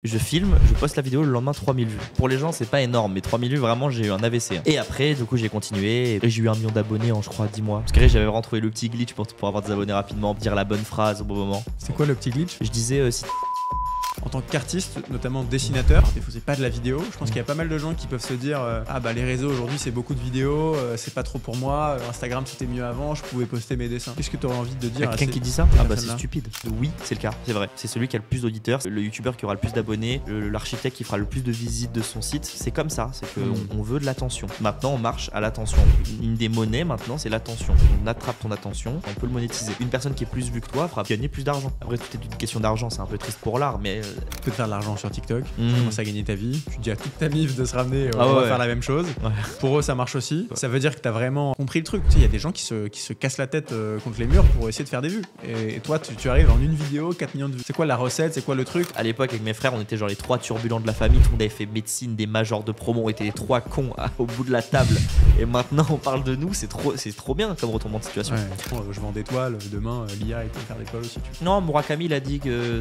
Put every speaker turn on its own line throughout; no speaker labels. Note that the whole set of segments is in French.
Je filme, je poste la vidéo, le lendemain 3000 vues. Pour les gens, c'est pas énorme, mais 3000 vues, vraiment, j'ai eu un AVC. Et après, du coup, j'ai continué et j'ai eu 1 million d'abonnés en, je crois, 10 mois. Parce que j'avais vraiment trouvé le petit glitch pour avoir des abonnés rapidement, dire la bonne phrase au bon moment.
C'est quoi le petit glitch?
Je disais, si
En tant qu'artiste, notamment dessinateur, il faisait pas de la vidéo. Je pense qu'il y a pas mal de gens qui peuvent se dire ah bah les réseaux aujourd'hui c'est beaucoup de vidéos, c'est pas trop pour moi. Instagram c'était mieux avant, je pouvais poster mes dessins. Qu'est-ce que tu aurais envie de dire à
quelqu'un qui dit ça, ah bah c'est stupide. Oui, c'est le cas, c'est vrai. C'est celui qui a le plus d'auditeurs, le youtubeur qui aura le plus d'abonnés, l'architecte qui fera le plus de visites de son site. C'est comme ça, c'est qu'on veut de l'attention. Maintenant on marche à l'attention. Une des monnaies maintenant c'est l'attention. On attrape ton attention, on peut le monétiser. Une personne qui est plus vue que toi fera gagner plus d'argent. Après tout est une question d'argent, c'est un peu triste pour l'art, mais
tu peux te faire de l'argent sur TikTok, tu commences à gagner ta vie, tu dis à toute ta mif de se ramener, on va faire la même chose. Ouais. Pour eux, ça marche aussi. Ouais. Ça veut dire que tu as vraiment compris le truc. Tu sais, il y a des gens qui se cassent la tête contre les murs pour essayer de faire des vues. Et toi, tu arrives en une vidéo, 4 millions de vues. C'est quoi la recette? C'est quoi le truc?
À l'époque, avec mes frères, on était genre les 3 turbulents de la famille. Tout le monde avait fait médecine, des majors de promo. On était les 3 cons au bout de la table. Et maintenant, on parle de nous. C'est trop bien comme retournement de situation.
Ouais. Je vends des toiles. Demain, l'IA, il peut faire des toiles aussi.
Non, Murakami, il a dit que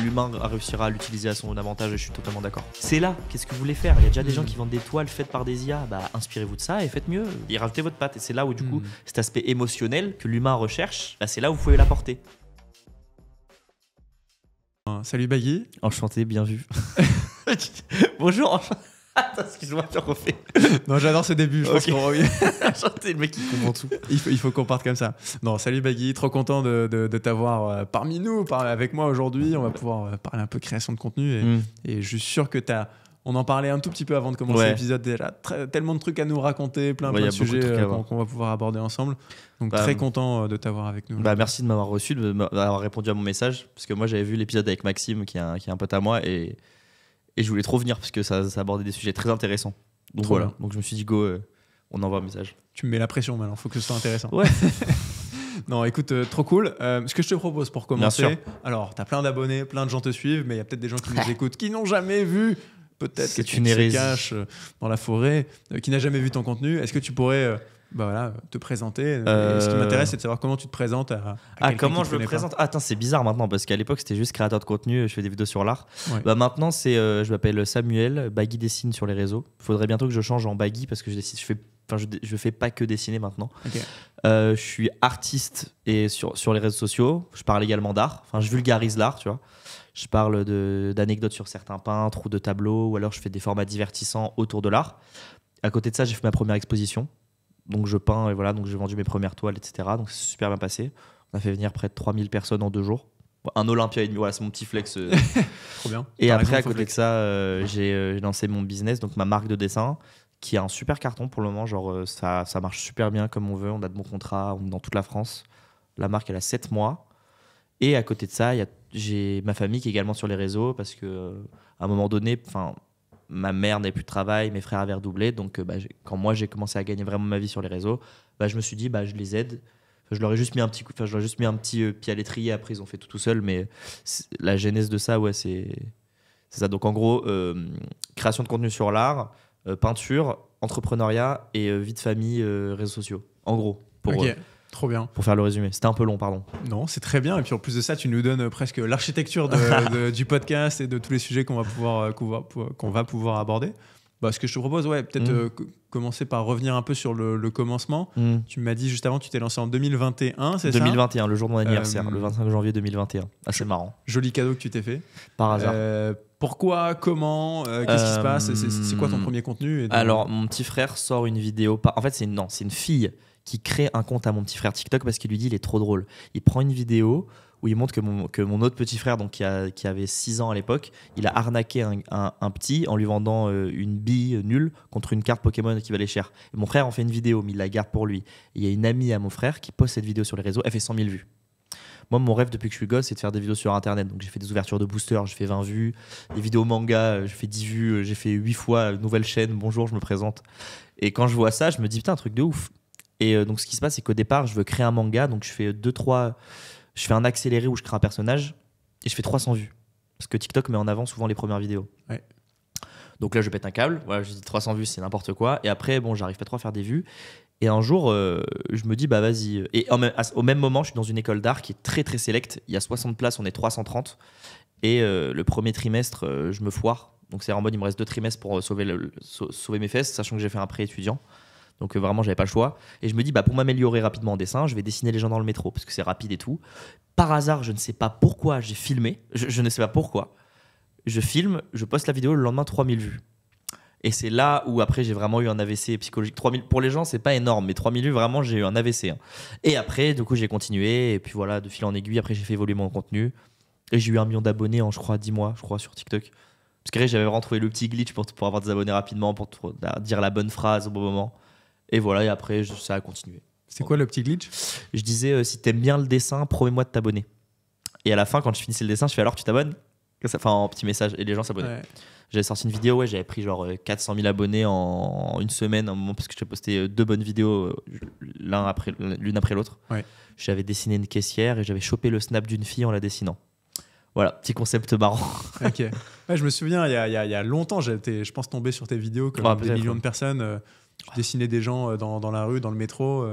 l'humain réussira à l'utiliser à son avantage. Et je suis totalement d'accord. C'est là, qu'est-ce que vous voulez faire? Il y a déjà des gens qui vendent des toiles faites par des IA. Bah, inspirez-vous de ça et faites mieux. Et rajoutez votre patte. Et c'est là où, du coup, cet aspect émotionnel que l'humain recherche, bah, c'est là où vous pouvez l'apporter.
Salut Baggy.
Enchanté, bien vu. Bonjour. Attends, excuse-moi, je refais.
Non, j'adore ce début. Je pense qu'on revient.
Enchanté, le mec qui comprend tout.
Il faut qu'on parte comme ça. Non, salut Baggy, trop content de t'avoir parmi nous, avec moi aujourd'hui. On va pouvoir parler un peu création de contenu et je suis sûr que on en parlait un tout petit peu avant de commencer l'épisode déjà. Tellement de trucs à nous raconter, plein de sujets qu'on va pouvoir aborder ensemble. Donc très content de t'avoir avec nous.
Merci de m'avoir reçu, d'avoir répondu à mon message. Parce que moi j'avais vu l'épisode avec Maxime qui est un pote à moi et je voulais trop venir parce que ça abordait des sujets très intéressants. Donc voilà, donc je me suis dit go, on envoie un message.
Tu me mets la pression maintenant, faut que ce soit intéressant.
Ouais.
Non, écoute, trop cool. Ce que je te propose pour commencer, alors t'as plein d'abonnés, plein de gens te suivent, mais il y a peut-être des gens qui nous écoutent qui n'ont jamais vu peut-être quelqu'un qui se cache dans la forêt, qui n'a jamais vu ton contenu. Est-ce que tu pourrais te présenter? Ce qui m'intéresse, c'est de savoir comment tu te présentes à
comment je me présente. Attends, c'est bizarre maintenant parce qu'à l'époque c'était juste créateur de contenu, je fais des vidéos sur l'art. Ouais. Maintenant c'est je m'appelle Samuel, Baggy dessine sur les réseaux. Il faudrait bientôt que je change en Baggy parce que je fais pas que dessiner maintenant. Okay. Je suis artiste et sur les réseaux sociaux. Je parle également d'art. Enfin, je vulgarise l'art, tu vois. Je parle d'anecdotes sur certains peintres ou de tableaux, ou alors je fais des formats divertissants autour de l'art. À côté de ça, j'ai fait ma première exposition. Donc je peins et voilà, donc j'ai vendu mes premières toiles, etc. Donc c'est super bien passé. On a fait venir près de 3000 personnes en 2 jours. Un Olympia et demi, voilà, c'est mon petit flex.
Trop bien.
Et après, à côté de ça, j'ai lancé mon business, donc ma marque de dessin, qui a un super carton pour le moment. Genre, ça marche super bien comme on veut. On a de bons contrats dans toute la France. La marque, elle a 7 mois. Et à côté de ça, j'ai ma famille qui est également sur les réseaux parce que à un moment donné, ma mère n'avait plus de travail, mes frères avaient redoublé. Donc, quand moi, j'ai commencé à gagner vraiment ma vie sur les réseaux, je me suis dit, je les aide. Je leur ai juste mis un petit pied à l'étrier. Après, ils ont fait tout seul. Mais la genèse de ça, c'est ça. Donc, en gros, création de contenu sur l'art, peinture, entrepreneuriat et vie de famille, réseaux sociaux. En gros,
trop bien.
Pour faire le résumé. C'était un peu long, pardon.
Non, c'est très bien. Et puis en plus de ça, tu nous donnes presque l'architecture du podcast et de tous les sujets qu'on va pouvoir aborder. Ce que je te propose, peut-être commencer par revenir un peu sur le commencement. Tu m'as dit juste avant, tu t'es lancé en 2021, c'est
2021, le jour de mon anniversaire, le 25 janvier 2021. Assez marrant.
Joli cadeau que tu t'es fait.
Par hasard.
Pourquoi? Comment? Qu'est-ce qui se passe? C'est quoi ton premier contenu?
Alors, mon petit frère sort une vidéo. En fait, c'est une fille qui crée un compte à mon petit frère TikTok parce qu'il lui dit il est trop drôle. Il prend une vidéo où il montre que mon autre petit frère, donc qui avait 6 ans à l'époque, il a arnaqué un petit en lui vendant une bille nulle contre une carte Pokémon qui valait cher. Et mon frère en fait une vidéo, mais il la garde pour lui. Et il y a une amie à mon frère qui poste cette vidéo sur les réseaux, elle fait 100 000 vues. Moi, mon rêve depuis que je suis gosse, c'est de faire des vidéos sur Internet. Donc, j'ai fait des ouvertures de booster, j'ai fait 20 vues. Des vidéos manga, j'ai fait 10 vues. J'ai fait 8 fois nouvelle chaîne, bonjour, je me présente. Et quand je vois ça, je me dis, putain, un truc de ouf. Et donc, ce qui se passe, c'est qu'au départ, je veux créer un manga. Donc, je fais je fais un accéléré où je crée un personnage et je fais 300 vues. Parce que TikTok met en avant souvent les premières vidéos. Ouais. Donc là, je pète un câble. Voilà, je dis 300 vues, c'est n'importe quoi. Et après, j'arrive pas trop à faire des vues. Et un jour, je me dis, vas-y. Et au même moment, je suis dans une école d'art qui est très, très sélecte. Il y a 60 places, on est 330. Et le premier trimestre, je me foire. Donc c'est en mode, il me reste 2 trimestres pour sauver mes fesses, sachant que j'ai fait un pré étudiant. Donc vraiment, j'avais pas le choix. Et je me dis, pour m'améliorer rapidement en dessin, je vais dessiner les gens dans le métro, parce que c'est rapide et tout. Par hasard, je ne sais pas pourquoi j'ai filmé. Je ne sais pas pourquoi. Je filme, je poste la vidéo, le lendemain, 3000 vues. Et c'est là où après, j'ai vraiment eu un AVC psychologique. 3000, pour les gens, c'est pas énorme, mais 3000 vues, vraiment, j'ai eu un AVC. Hein. Et après, du coup, j'ai continué. Et puis voilà, de fil en aiguille, après, j'ai fait évoluer mon contenu. Et j'ai eu 1 million d'abonnés en, je crois, 10 mois, sur TikTok. Parce que j'avais vraiment trouvé le petit glitch pour avoir des abonnés rapidement, pour dire la bonne phrase au bon moment. Et voilà, et après, ça a continué.
C'est quoi le petit glitch?
Je disais, si t'aimes bien le dessin, promets-moi de t'abonner. Et à la fin, quand je finissais le dessin, je fais alors tu t'abonnes? Enfin, en petit message, et les gens s'abonnaient. Ouais. J'avais sorti une vidéo, j'avais pris genre 400 000 abonnés en une semaine, un moment, parce que j'ai posté 2 bonnes vidéos, l'une après l'autre. Ouais. J'avais dessiné une caissière et j'avais chopé le snap d'une fille en la dessinant. Voilà, petit concept marrant.
Ok. Ouais, je me souviens, il y a longtemps, j'étais, je pense, tombé sur tes vidéos comme des millions de personnes. Tu dessinais des gens dans la rue, dans le métro,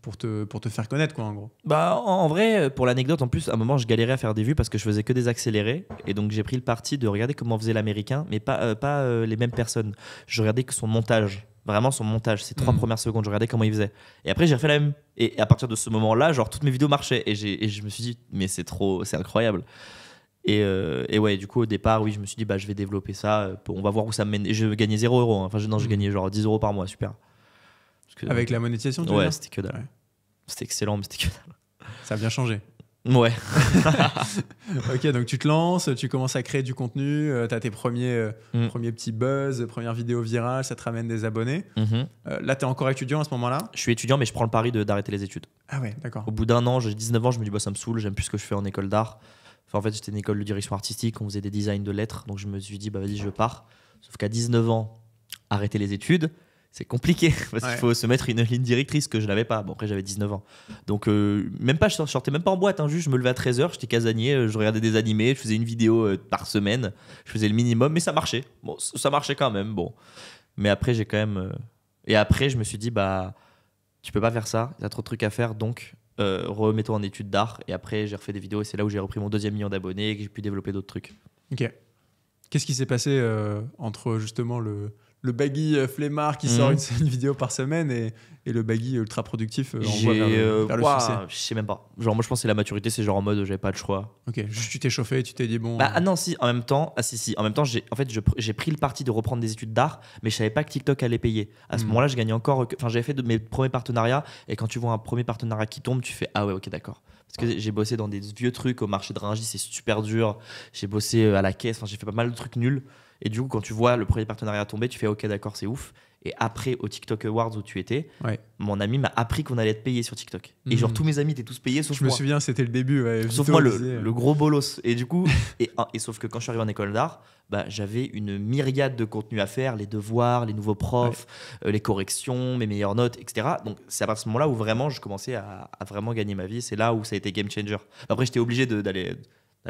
pour te faire connaître, quoi, en gros.
En vrai, pour l'anecdote, en plus, à un moment, je galérais à faire des vues parce que je faisais que des accélérés. Et donc, j'ai pris le parti de regarder comment faisait l'américain, mais pas les mêmes personnes. Je regardais que son montage. Vraiment, son montage, ces 3 premières secondes, je regardais comment il faisait. Et après, j'ai refait la même. Et à partir de ce moment-là, genre, toutes mes vidéos marchaient. Et je me suis dit, mais c'est incroyable. Et ouais, du coup, au départ, oui, je me suis dit, je vais développer ça. On va voir où ça me mène. Et je gagnais 0 €. Hein. Enfin, je gagnais genre 10 € par mois, super.
Avec la monétisation,
ouais, c'était que dalle. Ouais. C'était excellent, mais c'était que dalle.
Ça a bien changé.
Ouais.
Ok, donc tu te lances, tu commences à créer du contenu, tu as tes premiers petits buzz, premières vidéos virales, ça te ramène des abonnés. Là, tu es encore étudiant à ce moment-là?
Je suis étudiant, mais je prends le pari d'arrêter les études.
Ah ouais, d'accord.
Au bout d'1 an, j'ai 19 ans, je me dis, ça me saoule, j'aime plus ce que je fais en école d'art. Enfin, en fait, j'étais une école de direction artistique, on faisait des designs de lettres, donc je me suis dit, vas-y, je pars. Sauf qu'à 19 ans, arrêter les études, c'est compliqué parce qu'il faut se mettre une ligne directrice que je n'avais pas. Bon, après, j'avais 19 ans. Donc, même pas, je sortais même pas en boîte. Hein, juste, je me levais à 13h, j'étais casanier, je regardais des animés, je faisais une vidéo par semaine. Je faisais le minimum, mais ça marchait. Bon, ça marchait quand même. Bon. Mais après, j'ai quand même. Et après, je me suis dit, tu peux pas faire ça, il y a trop de trucs à faire, donc remets-toi en études d'art. Et après, j'ai refait des vidéos et c'est là où j'ai repris mon 2e million d'abonnés et que j'ai pu développer d'autres trucs.
Ok. Qu'est-ce qui s'est passé entre justement le baggy flemmard qui sort une vidéo par semaine et le baggy ultra productif en voie vers le succès?
Je sais même pas. Genre, moi, je pense que c'est la maturité, c'est genre en mode j'avais pas le choix.
Ok, juste tu t'es chauffé et tu t'es dit bon.
Non, si, en même temps, en même temps, j'ai pris le parti de reprendre des études d'art, mais je savais pas que TikTok allait payer. À ce moment-là, je gagnais encore. Enfin, j'avais fait mes premiers partenariats et quand tu vois un premier partenariat qui tombe, tu fais ah ouais, ok, d'accord. Parce que j'ai bossé dans des vieux trucs au marché de Rungis, c'est super dur. J'ai bossé à la caisse, j'ai fait pas mal de trucs nuls. Et du coup, quand tu vois le premier partenariat tomber, tu fais ok, d'accord, c'est ouf. Et après, au TikTok Awards où tu étais, mon ami m'a appris qu'on allait être payé sur TikTok. Et genre, tous mes amis étaient tous payés sauf moi.
Je me souviens, c'était le début. Ouais,
sauf moi, le gros bolos. Et du coup, et sauf que quand je suis arrivé en école d'art, j'avais une myriade de contenus à faire, les devoirs, les nouveaux profs, les corrections, mes meilleures notes, etc. Donc, c'est à partir de ce moment-là où vraiment je commençais à vraiment gagner ma vie. C'est là où ça a été game changer. Après, j'étais obligé d'aller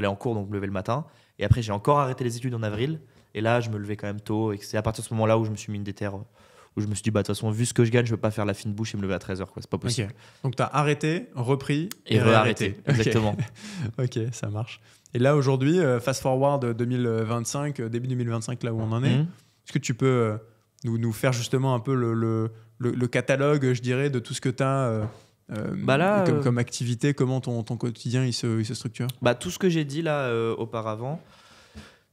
en cours, donc me lever le matin. Et après, j'ai encore arrêté les études en avril. Et là, je me levais quand même tôt. Et c'est à partir de ce moment-là où je me suis mis une déterre. Où je me suis dit, de toute façon, vu ce que je gagne, je ne veux pas faire la fine bouche et me lever à 13h. C'est pas possible.
Okay. Donc, tu as arrêté, repris
et réarrêté. Exactement.
Ok, ça marche. Et là, aujourd'hui, fast forward 2025, début 2025, là où on en est, est-ce que tu peux nous faire justement un peu le catalogue, je dirais, de tout ce que tu as comme activité, comment ton quotidien il se structure?
Tout ce que j'ai dit là auparavant.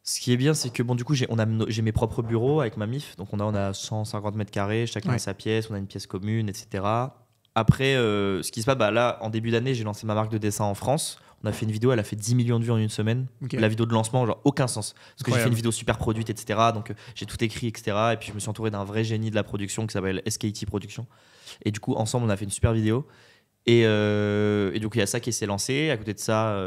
Ce qui est bien, c'est que du coup, j'ai mes propres bureaux avec ma MIF. Donc, on a 150 mètres carrés, chacun a sa pièce, on a une pièce commune, etc. Après, ce qui se passe, là, en début d'année, j'ai lancé ma marque de dessin en France. On a fait une vidéo, elle a fait 10 millions de vues en une semaine. Okay. La vidéo de lancement, genre aucun sens. Parce que j'ai fait une vidéo super produite, etc. Donc, j'ai tout écrit, etc. Et puis, je me suis entouré d'un vrai génie de la production qui s'appelle SKT Production. Et du coup, ensemble, on a fait une super vidéo. Et du coup, il y a ça qui s'est lancé. À côté de ça,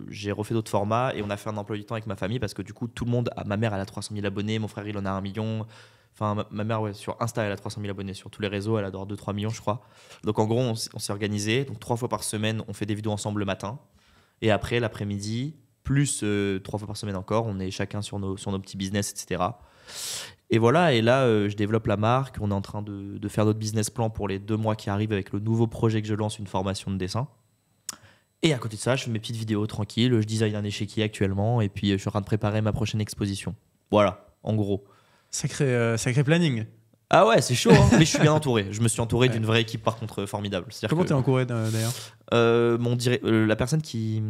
j'ai refait d'autres formats et on a fait un emploi du temps avec ma famille parce que du coup, tout le monde, ma mère, elle a 300 000 abonnés, mon frère, il en a 1 million. Enfin, ma mère, sur Insta, elle a 300 000 abonnés. Sur tous les réseaux, elle adore 2-3 millions, je crois. Donc, en gros, on s'est organisé. Donc, 3 fois par semaine, on fait des vidéos ensemble le matin. Et après, l'après-midi, plus 3 fois par semaine encore, on est chacun sur nos petits business, etc. Et voilà, et là, je développe la marque. On est en train de faire notre business plan pour les 2 mois qui arrivent avec le nouveau projet que je lance, une formation de dessin. Et à côté de ça, je fais mes petites vidéos tranquilles, je design un échiquier actuellement et puis je suis en train de préparer ma prochaine exposition. Voilà, en gros.
Sacré planning.
Ah ouais, c'est chaud, hein. Mais je suis bien entouré. Je me suis entouré d'une vraie équipe, par contre, formidable.
Comment t'es entouré d'ailleurs?
La personne qui...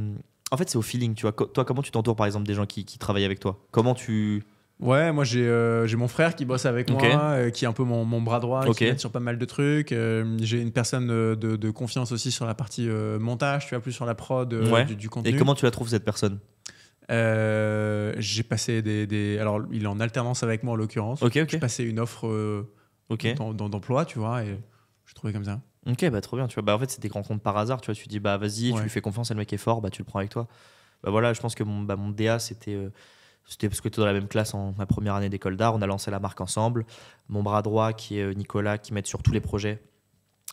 En fait, c'est au feeling, tu vois. Toi, comment tu t'entoures, par exemple, des gens qui travaillent avec toi? Comment tu...
Ouais, moi j'ai mon frère qui bosse avec moi, qui est un peu mon bras droit, qui m'aide sur pas mal de trucs. J'ai une personne de confiance aussi sur la partie montage, tu vois, plus sur la prod du contenu.
Et comment tu la trouves, cette personne?
J'ai passé alors, il est en alternance avec moi en l'occurrence. J'ai passé une offre d'emploi, tu vois, et je trouvais comme ça.
Ok, bah trop bien. Tu vois, bah en fait, c'est des rencontres par hasard. Tu vois, tu dis bah vas-y, tu lui fais confiance, le mec est fort, bah tu le prends avec toi. Bah voilà, je pense que mon DA c'était parce que tu es dans la même classe en ma première année d'école d'art. On a lancé la marque ensemble. Mon bras droit qui est Nicolas, qui m'aide sur tous les projets.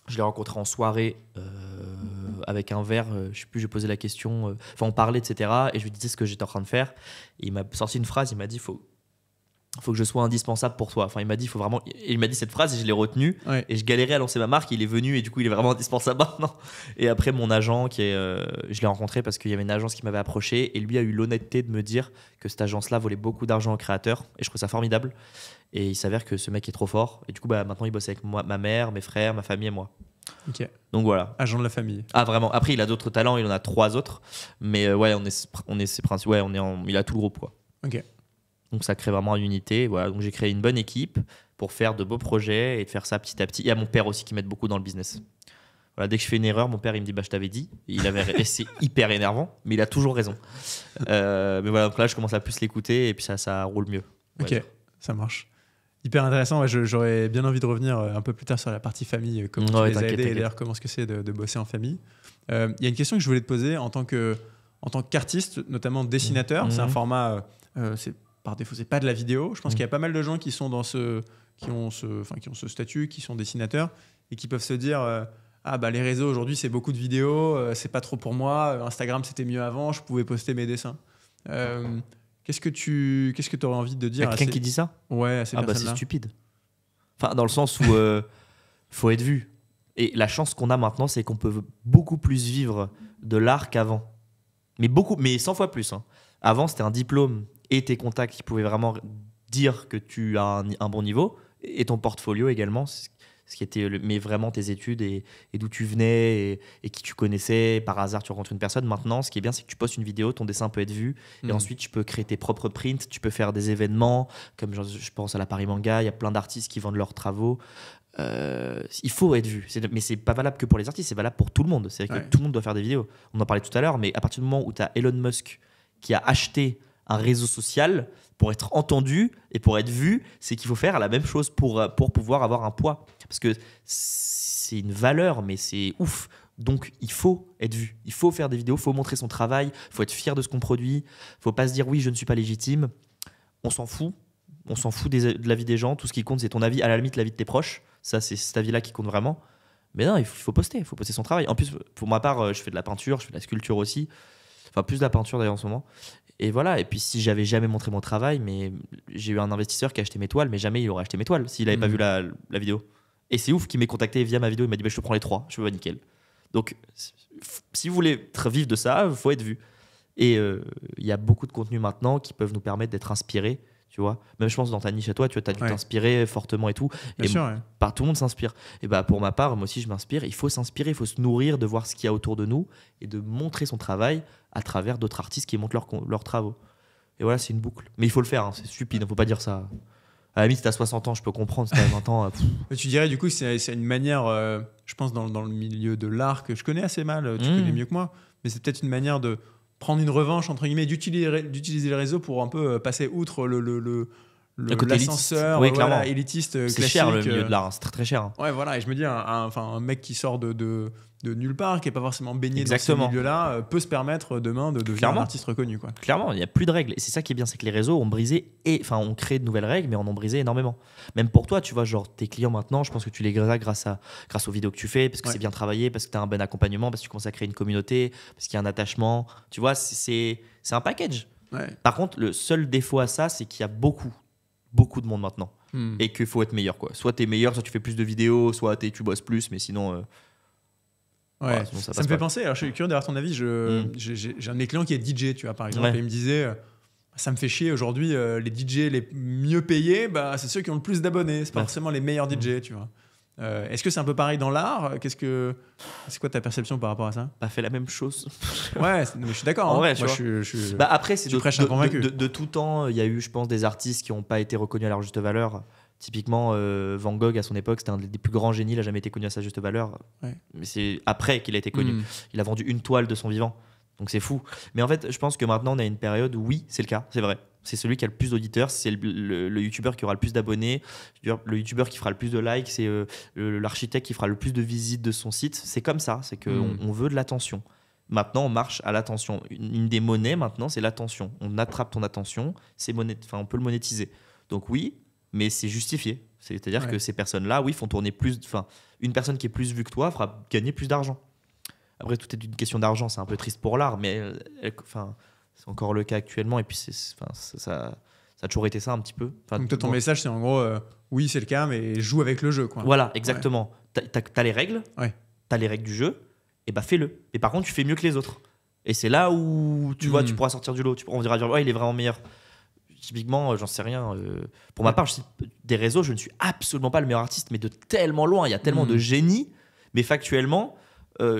Je l'ai rencontré en soirée avec un verre, je sais plus, j'ai posé la question, enfin on parlait, etc. Et je lui disais ce que j'étais en train de faire. Et il m'a sorti une phrase, il m'a dit faut que je sois indispensable pour toi. Enfin, il m'a dit, il faut vraiment. Et il m'a dit cette phrase et je l'ai retenue. Ouais. Et je galérais à lancer ma marque. Il est venu et du coup, il est vraiment indispensable maintenant. Et après, mon agent, je l'ai rencontré parce qu'il y avait une agence qui m'avait approché et lui a eu l'honnêteté de me dire que cette agence-là volait beaucoup d'argent aux créateurs. Et je trouve ça formidable. Et il s'avère que ce mec est trop fort. Et du coup, bah, maintenant, il bosse avec moi, ma mère, mes frères, ma famille et moi.
Ok.
Donc voilà.
Agent de la famille.
Ah vraiment. Après, il a d'autres talents. Il en a 3 autres. Mais ouais, il a tout le groupe, quoi.
Ok.
Donc ça crée vraiment une unité. Voilà. Donc j'ai créé une bonne équipe pour faire de beaux projets et de faire ça petit à petit. Il y a mon père aussi qui m'aide beaucoup dans le business. Voilà, dès que je fais une erreur, mon père il me dit bah je t'avais dit. Et c'est hyper énervant, mais il a toujours raison. Mais voilà, donc là je commence à plus l'écouter et puis ça roule mieux.
Ok, ça marche. Hyper intéressant. Ouais, j'aurais bien envie de revenir un peu plus tard sur la partie famille, comment tu les as aidés et d'ailleurs comment est-ce que c'est de bosser en famille. Il y a une question que je voulais te poser en tant qu'artiste, notamment dessinateur. C'est un format, par défaut, c'est pas de la vidéo. Je pense qu'il y a pas mal de gens qui sont qui ont ce statut, qui sont dessinateurs et qui peuvent se dire bah les réseaux aujourd'hui c'est beaucoup de vidéos, c'est pas trop pour moi. Instagram c'était mieux avant, je pouvais poster mes dessins. Qu'est-ce que tu aurais envie de dire?
Quelqu'un qui dit ça?
Ouais, à ces personnes-là.
C'est stupide. Enfin, dans le sens où faut être vu. Et la chance qu'on a maintenant, c'est qu'on peut beaucoup plus vivre de l'art qu'avant. Mais 100 fois plus. Hein. Avant, c'était un diplôme et tes contacts qui pouvaient vraiment dire que tu as un bon niveau, et ton portfolio également, ce qui était mais vraiment tes études et d'où tu venais et qui tu connaissais. Par hasard, tu rencontres une personne. Maintenant, ce qui est bien, c'est que tu postes une vidéo, ton dessin peut être vu, et ensuite tu peux créer tes propres prints, tu peux faire des événements, comme je pense à la Paris Manga, il y a plein d'artistes qui vendent leurs travaux. Il faut être vu, mais c'est pas valable que pour les artistes, c'est valable pour tout le monde. C'est vrai que tout le monde doit faire des vidéos. On en parlait tout à l'heure, mais à partir du moment où tu as Elon Musk qui a acheté un réseau social pour être entendu et pour être vu, c'est qu'il faut faire la même chose pour pouvoir avoir un poids. Parce que c'est une valeur, mais c'est ouf. Donc, il faut être vu. Il faut faire des vidéos, il faut montrer son travail, il faut être fier de ce qu'on produit. Il ne faut pas se dire « oui, je ne suis pas légitime ». On s'en fout. On s'en fout de la vie des gens. Tout ce qui compte, c'est ton avis. À la limite, la vie de tes proches. Ça, c'est cet avis-là qui compte vraiment. Mais non, il faut poster. Il faut poster son travail. En plus, pour ma part, je fais de la peinture, je fais de la sculpture aussi. Enfin, plus de la peinture d'ailleurs en ce moment. Et voilà. Et puis, si j'avais jamais montré mon travail, mais j'ai eu un investisseur qui a acheté mes toiles, mais jamais il aurait acheté mes toiles s'il n'avait pas vu la vidéo. Et c'est ouf qu'il m'ait contacté via ma vidéo. Il m'a dit bah, je te prends les 3. Je veux nickel. Donc, si vous voulez vivre de ça, il faut être vu. Et il y a beaucoup de contenus maintenant qui peuvent nous permettre d'être inspirés. Tu vois, même je pense dans ta niche à toi, tu as dû t'inspirer fortement et tout.
Bien sûr,
tout le monde s'inspire. Et bah pour ma part, moi aussi je m'inspire. Il faut s'inspirer, il faut se nourrir de voir ce qu'il y a autour de nous et de montrer son travail à travers d'autres artistes qui montrent leurs travaux. Et voilà, c'est une boucle. Mais il faut le faire, hein, c'est stupide, il ne faut pas dire ça. À la limite, si tu as 60 ans, je peux comprendre, si tu as 20 ans.
Tu dirais du coup, c'est une manière, je pense, dans le milieu de l'art que je connais assez mal, tu connais mieux que moi, mais c'est peut-être une manière de prendre une revanche, entre guillemets, d'utiliser les réseaux pour un peu passer outre l'ascenseur élitiste classique.
C'est cher le milieu de l'art, c'est très très cher. Hein.
Ouais, voilà, et je me dis, un mec qui sort de nulle part, qui n'est pas forcément baigné dans ce milieu-là, peut se permettre demain de devenir un artiste reconnu. Quoi.
Clairement, il n'y a plus de règles. Et c'est ça qui est bien, c'est que les réseaux ont brisé, ont créé de nouvelles règles, mais en ont brisé énormément. Même pour toi, tu vois, genre tes clients maintenant, je pense que tu les as grâce aux vidéos que tu fais, parce que c'est bien travaillé, parce que tu as un bon accompagnement, parce que tu commences à créer une communauté, parce qu'il y a un attachement. Tu vois, c'est un package.
Ouais.
Par contre, le seul défaut à ça, c'est qu'il y a beaucoup de monde maintenant. Et qu'il faut être meilleur. Quoi. Soit tu es meilleur, soit tu fais plus de vidéos, soit tu bosses plus, mais sinon...
Ouais. Ça me fait penser, alors je suis curieux d'avoir ton avis, j'ai un de mes clients qui est DJ, tu vois, par exemple, et il me disait, ça me fait chier aujourd'hui, les DJ les mieux payés, bah, c'est ceux qui ont le plus d'abonnés, c'est pas forcément les meilleurs DJ, tu vois. Est-ce que c'est un peu pareil dans l'art? C'est quoi ta perception par rapport à ça?
Pas fait la même chose.
Ouais, mais je suis d'accord. En
vrai,
moi,
bah après, c'est
de
tout temps, il y a eu, je pense, des artistes qui n'ont pas été reconnus à leur juste valeur. Typiquement, Van Gogh, à son époque, c'était un des plus grands génies, il n'a jamais été connu à sa juste valeur. Ouais. Mais c'est après qu'il a été connu. Il a vendu une toile de son vivant. Donc c'est fou. Mais en fait, je pense que maintenant, on a une période où oui, c'est le cas, c'est vrai. C'est celui qui a le plus d'auditeurs, c'est le youtubeur qui aura le plus d'abonnés, le youtubeur qui fera le plus de likes, c'est l'architecte qui fera le plus de visites de son site. C'est comme ça, c'est qu'on veut de l'attention. Maintenant, on marche à l'attention. Une des monnaies, maintenant, c'est l'attention. On attrape ton attention, on peut le monétiser. Donc oui, mais c'est justifié. C'est-à-dire que ces personnes-là, oui, font tourner plus. Enfin, une personne qui est plus vue que toi fera gagner plus d'argent. Après, tout est une question d'argent. C'est un peu triste pour l'art, mais c'est encore le cas actuellement. Et puis, ça a toujours été ça un petit peu.
Donc, toi, ton message, c'est en gros, oui, c'est le cas, mais joue avec le jeu, quoi.
Voilà, exactement. Ouais. T'as les règles.
Ouais.
T'as les règles du jeu. Et bah, fais-le. Et par contre, tu fais mieux que les autres. Et c'est là où tu vois, tu pourras sortir du lot. On dira, ouais, il est vraiment meilleur. Typiquement, j'en sais rien. Pour ma part, des réseaux, je ne suis absolument pas le meilleur artiste, mais de tellement loin. Il y a tellement de génie. Mais factuellement,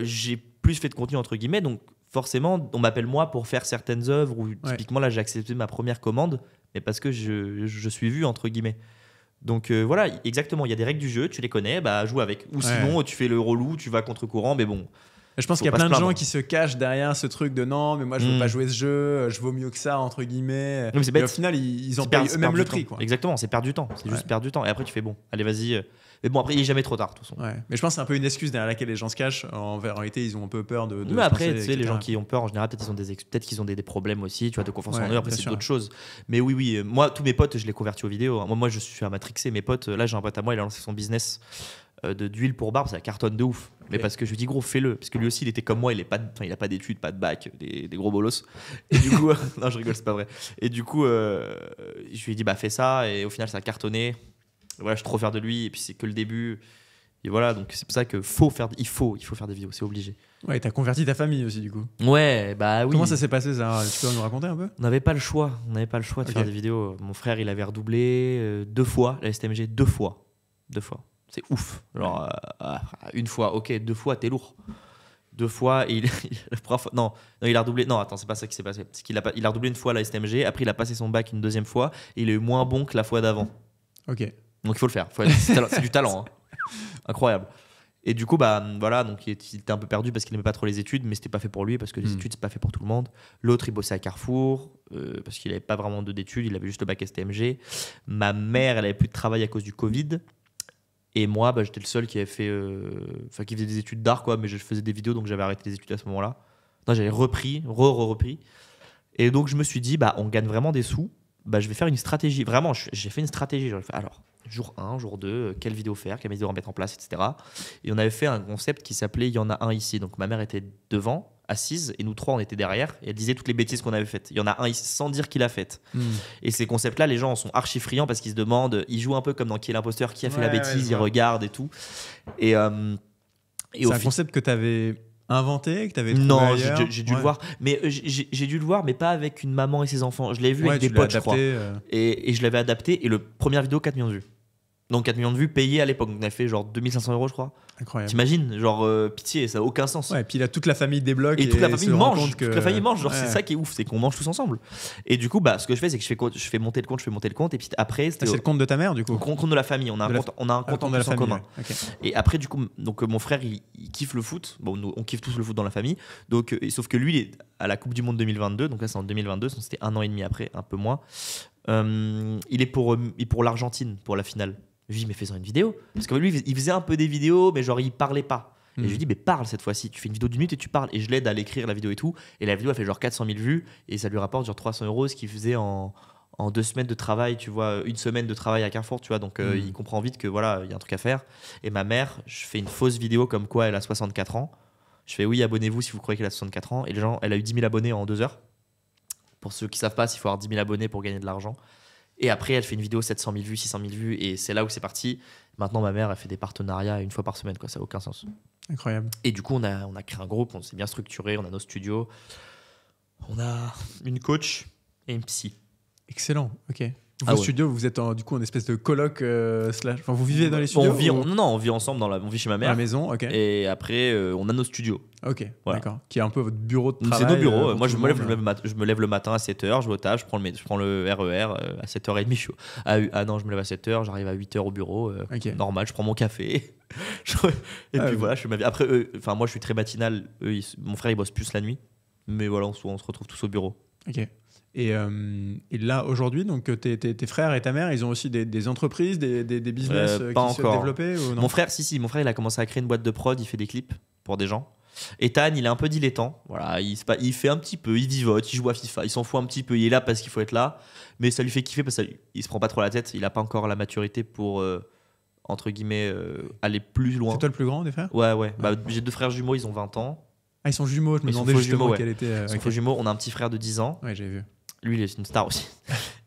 j'ai plus fait de contenu, entre guillemets. Donc, forcément, on m'appelle moi pour faire certaines œuvres où, typiquement, là, j'ai accepté ma première commande, mais parce que je suis vu, entre guillemets. Donc, voilà, exactement. Il y a des règles du jeu, tu les connais, bah, joue avec. Ou sinon, tu fais le relou, tu vas contre-courant, mais bon.
Je pense qu'il y a plein de gens qui se cachent derrière ce truc de non, mais moi je veux pas jouer ce jeu, je vaux miau que ça, entre guillemets.
Non, mais
au final, ils en payent eux-mêmes le prix. Quoi.
Exactement, c'est perdre du temps. C'est juste perdre du temps. Et après, tu fais bon, allez, vas-y. Mais bon, après, il n'est jamais trop tard, de toute façon.
Ouais. Mais je pense que c'est un peu une excuse derrière laquelle les gens se cachent. En réalité, ils ont un peu peur de
mais après, tu sais, les gens qui ont peur, en général, peut-être qu'ils ont des problèmes aussi, tu vois, de confiance en eux. Après, c'est d'autres choses. Mais oui, moi, tous mes potes, je les convertis aux vidéos. Moi, je suis à matrixer mes potes. Là, j'ai un pote à moi, il a lancé son business d'huile pour barbe, ça cartonne de ouf. Mais parce que je lui dis gros, fais-le. Parce que lui aussi, il était comme moi, il a pas d'études, pas de bac, des gros bolos. Et du coup, non, je rigole, c'est pas vrai. Et du coup, je lui ai dit, bah fais ça. Et au final, ça a cartonné. Voilà, je suis trop fier de lui. Et puis, c'est que le début. Et voilà, donc c'est pour ça qu'il faut faire des vidéos, c'est obligé.
Ouais, t'as converti ta famille aussi, du coup.
Ouais, bah oui.
Comment ça s'est passé, ça? Tu peux nous raconter un peu?
On n'avait pas le choix. De faire des vidéos. Mon frère, il avait redoublé 2 fois la STMG, 2 fois. C'est ouf. Genre, une fois, ok, 2 fois, t'es lourd. 2 fois, et non, il a redoublé. Non, attends, c'est pas ça qui s'est passé. C'est qu'il a redoublé une fois la STMG, après il a passé son bac une 2e fois, et il est moins bon que la fois d'avant.
Ok.
Donc il faut le faire. C'est du talent. Hein. Incroyable. Et du coup, bah voilà, donc il était un peu perdu parce qu'il n'aimait pas trop les études, mais c'était pas fait pour lui parce que les études, c'est pas fait pour tout le monde. L'autre, il bossait à Carrefour parce qu'il avait pas vraiment d'études, il avait juste le bac STMG. Ma mère, elle avait plus de travail à cause du Covid. Et moi, bah, j'étais le seul qui avait fait, qui faisait des études d'art, quoi, mais je faisais des vidéos, donc j'avais arrêté les études à ce moment-là. Non, j'avais repris. Et donc je me suis dit, bah, on gagne vraiment des sous. Bah, je vais faire une stratégie. Vraiment, j'ai fait une stratégie. Alors, jour 1, jour 2, quelle vidéo faire, quelle vidéo remettre en place, etc. Et on avait fait un concept qui s'appelait « Il y en a un ici ». Donc ma mère était devant, assise, et nous 3, on était derrière. Et elle disait toutes les bêtises qu'on avait faites. Il y en a un ici, sans dire qui l'a fait. Et ces concepts-là, les gens en sont archi friands parce qu'ils se demandent, ils jouent un peu comme dans Qui est l'imposteur, qui a fait la bêtise, ils regardent et tout. Et
c'est un concept que tu avais inventé, que tu avais trouvé
non,
ailleurs.
j'ai dû le voir, mais j'ai dû le voir, mais pas avec une maman et ses enfants. Je l'avais vu avec des potes, je crois. Et je l'avais adapté, et le première vidéo, 4 millions de vues. Donc 4 millions de vues payées à l'époque. On a fait genre 2500 €, je crois.
Incroyable.
T'imagines, genre pitié, ça n'a aucun sens.
Ouais, et puis là, toute la famille débloque.
Et toute la famille mange. Toute la famille mange. Genre, c'est ça qui est ouf, c'est qu'on mange tous ensemble. Et du coup, bah, ce que je fais, c'est que je fais monter le compte, Et puis après,
c'est le compte de ta mère, du coup.
Le compte de la famille. On a un compte en plus en commun.
Okay.
Et après, du coup, donc mon frère, il kiffe le foot. Bon, nous, on kiffe tous le foot dans la famille. Donc, sauf que lui, il est à la Coupe du Monde 2022. Donc là, c'est en 2022. Donc c'était 1 an et demi après, un peu moins. Il est pour l'Argentine, pour la finale. Je lui dis, mais fais-en une vidéo. Parce que lui, il faisait un peu des vidéos, mais genre, il parlait pas. Et je lui dis, mais parle cette fois-ci. Tu fais une vidéo d'1 minute et tu parles. Et je l'aide à l'écrire, la vidéo et tout. Et la vidéo, elle fait genre 400 000 vues. Et ça lui rapporte genre 300 €, ce qu'il faisait en 2 semaines de travail, tu vois, 1 semaine de travail à Carrefour, tu vois. Donc, il comprend vite que voilà, il y a un truc à faire. Et ma mère, je fais une fausse vidéo comme quoi elle a 64 ans. Je fais, oui, abonnez-vous si vous croyez qu'elle a 64 ans. Et les gens, elle a eu 10 000 abonnés en 2 heures. Pour ceux qui savent pas, il faut avoir 10 000 abonnés pour gagner de l'argent. Et après, elle fait une vidéo 700 000 vues, 600 000 vues, et c'est là où c'est parti. Maintenant, ma mère, elle fait des partenariats 1 fois par semaine, quoi. Ça n'a aucun sens.
Incroyable.
Et du coup, on a créé un groupe, on s'est bien structuré, on a nos studios, on a une coach et une psy.
Excellent, ok. Vos studios, vous êtes du coup en espèce de coloc slash... Enfin, vous vivez dans les studios
on vit ensemble, on vit chez ma mère.
À la maison, ok.
Et après, on a nos studios.
Ok, voilà. D'accord. Qui est un peu votre bureau de travail.
C'est nos bureaux. Moi, je me lève le matin à 7h, je vais au taf, je prends le RER à 7h30. Non, je me lève à 7h, j'arrive à 8h au bureau. Normal, je prends mon café. Et puis voilà, je fais ma vie. Après, moi, je suis très matinal. Mon frère, il bosse plus la nuit. Mais voilà, on se retrouve tous au bureau.
Ok. Et là, aujourd'hui, donc tes frères et ta mère, ils ont aussi des entreprises, des business qui se développent ou non?
Mon frère, mon frère, il a commencé à créer une boîte de prod, il fait des clips pour des gens. Ethan, il est un peu dilettant. Voilà, il fait un petit peu, il vivote, il joue à FIFA, il s'en fout un petit peu, il est là parce qu'il faut être là. Mais ça lui fait kiffer parce qu'il se prend pas trop la tête. Il a pas encore la maturité pour, entre guillemets, aller plus loin.
C'est toi le plus grand des frères?
Ouais. J'ai 2 frères jumeaux, ils ont 20 ans.
Ah, ils sont jumeaux, je me demandais justement quel était.
Ils sont faux jumeaux, on a un petit frère de 10 ans.
Ouais, j'ai vu.
Lui, il est une star aussi.